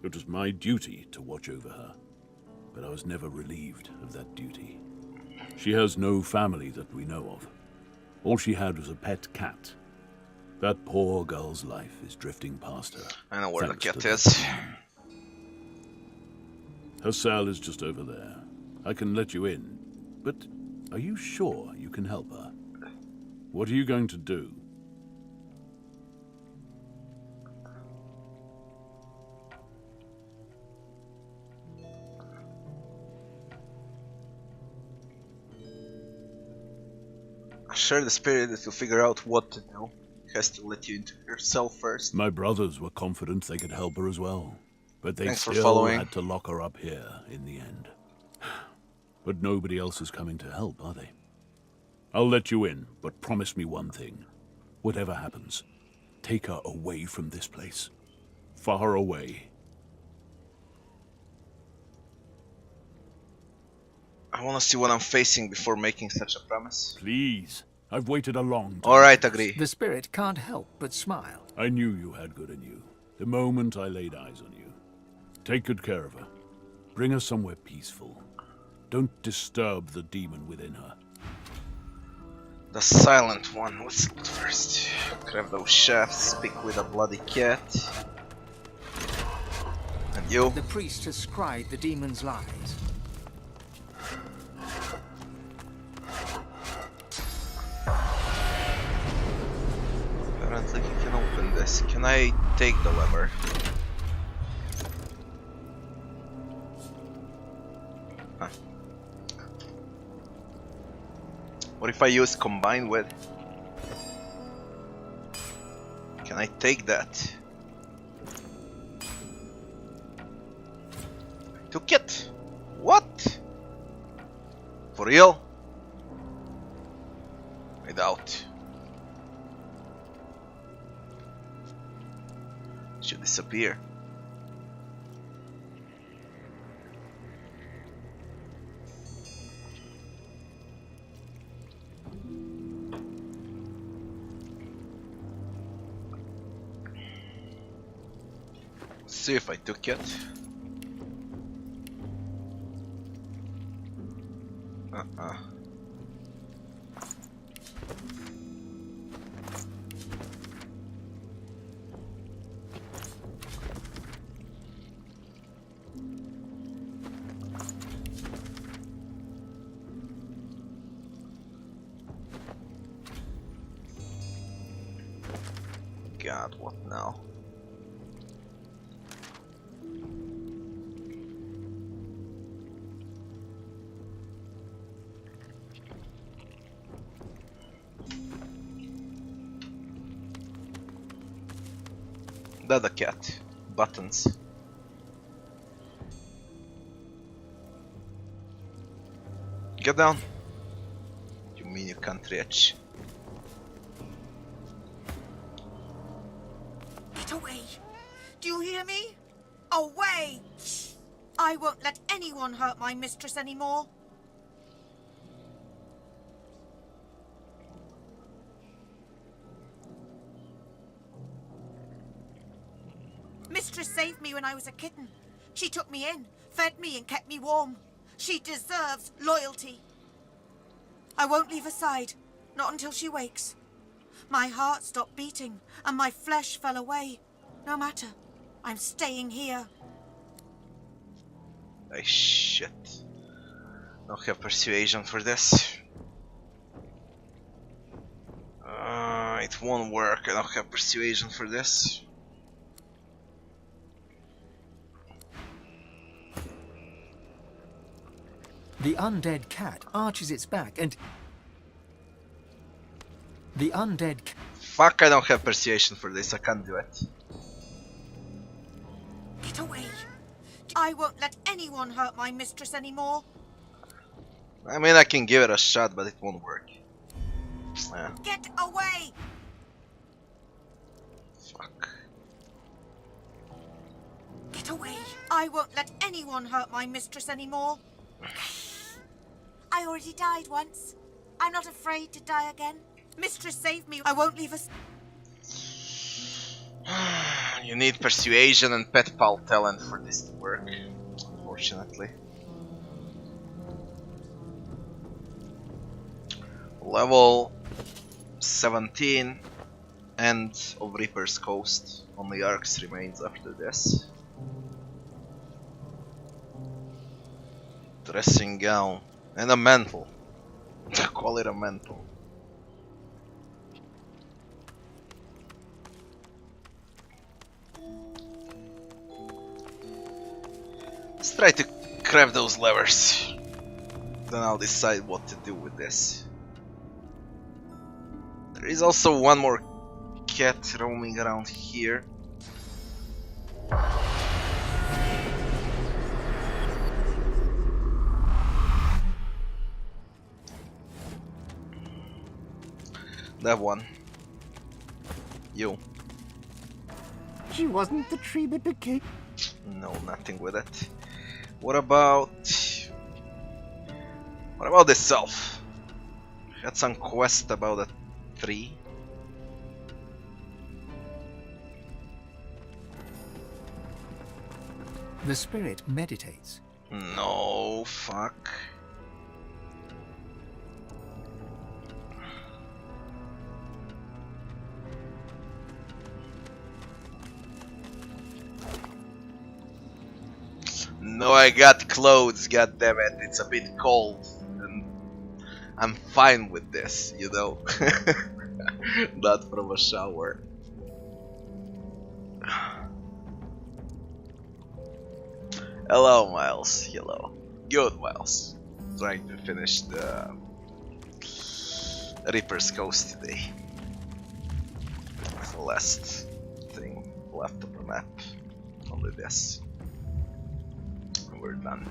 It was my duty to watch over her, but I was never relieved of that duty. She has no family that we know of. All she had was a pet cat. That poor girl's life is drifting past her. I know where the thanks cat to is. Her cell is just over there. I can let you in, but are you sure you can help her? What are you going to do? Sure, the spirit that will figure out what to do has to let you into her cell first. My brothers were confident they could help her as well, but they Thanks for still following. had to lock her up here in the end. But nobody else is coming to help, are they? I'll let you in, but promise me one thing. Whatever happens, take her away from this place. Far away. I want to see what I'm facing before making such a promise. Please. I've waited a long time. Alright, agree. The spirit can't help but smile. I knew you had good in you, the moment I laid eyes on you. Take good care of her. Bring her somewhere peaceful. Don't disturb the demon within her. The silent one. What's it first? Grab those shafts, speak with a bloody cat. And you? The priest has scried the demon's lies. Apparently he can open this. Can I take the lever? Huh. What if I use combine with? Can I take that? I took it! What? For real? I doubt. Should disappear. See if I took it. God, what now? The cat. Buttons. Get down. You mean you can't reach? Get away! Do you hear me? Away! I won't let anyone hurt my mistress anymore. Mistress saved me when I was a kitten. She took me in, fed me and kept me warm. She deserves loyalty. I won't leave her side, not until she wakes. My heart stopped beating and my flesh fell away. No matter, I'm staying here. Ay, shit. don't have persuasion for this. It won't work. I don't have persuasion for this. The undead cat arches its back and... The undead... Fuck, I don't have persuasion for this. I can't do it. Get away! I won't let anyone hurt my mistress anymore. I mean, I can give it a shot, but it won't work. Yeah. Get away! Fuck. Get away! I won't let anyone hurt my mistress anymore. I already died once. I'm not afraid to die again. Mistress saved me. I won't leave us. You need persuasion and pet pal talent for this to work, unfortunately. Level 17, end of Reaper's Coast. Only lurks remains after this. Dressing gown and a mantle. Call it a mantle. Let's try to craft those levers. Then I'll decide what to do with this. There is also one more cat roaming around here. That one. You. She wasn't the tree with the cake. No, nothing with it. What about this elf? Had some quest about a tree. The spirit meditates. No, fuck. No, I got clothes, goddammit, it's a bit cold. And I'm fine with this, you know? Not from a shower. Hello, Miles. Hello. Good, Miles. Trying to finish the Reaper's Coast today. That's the last thing left of the map. Only this. We're done.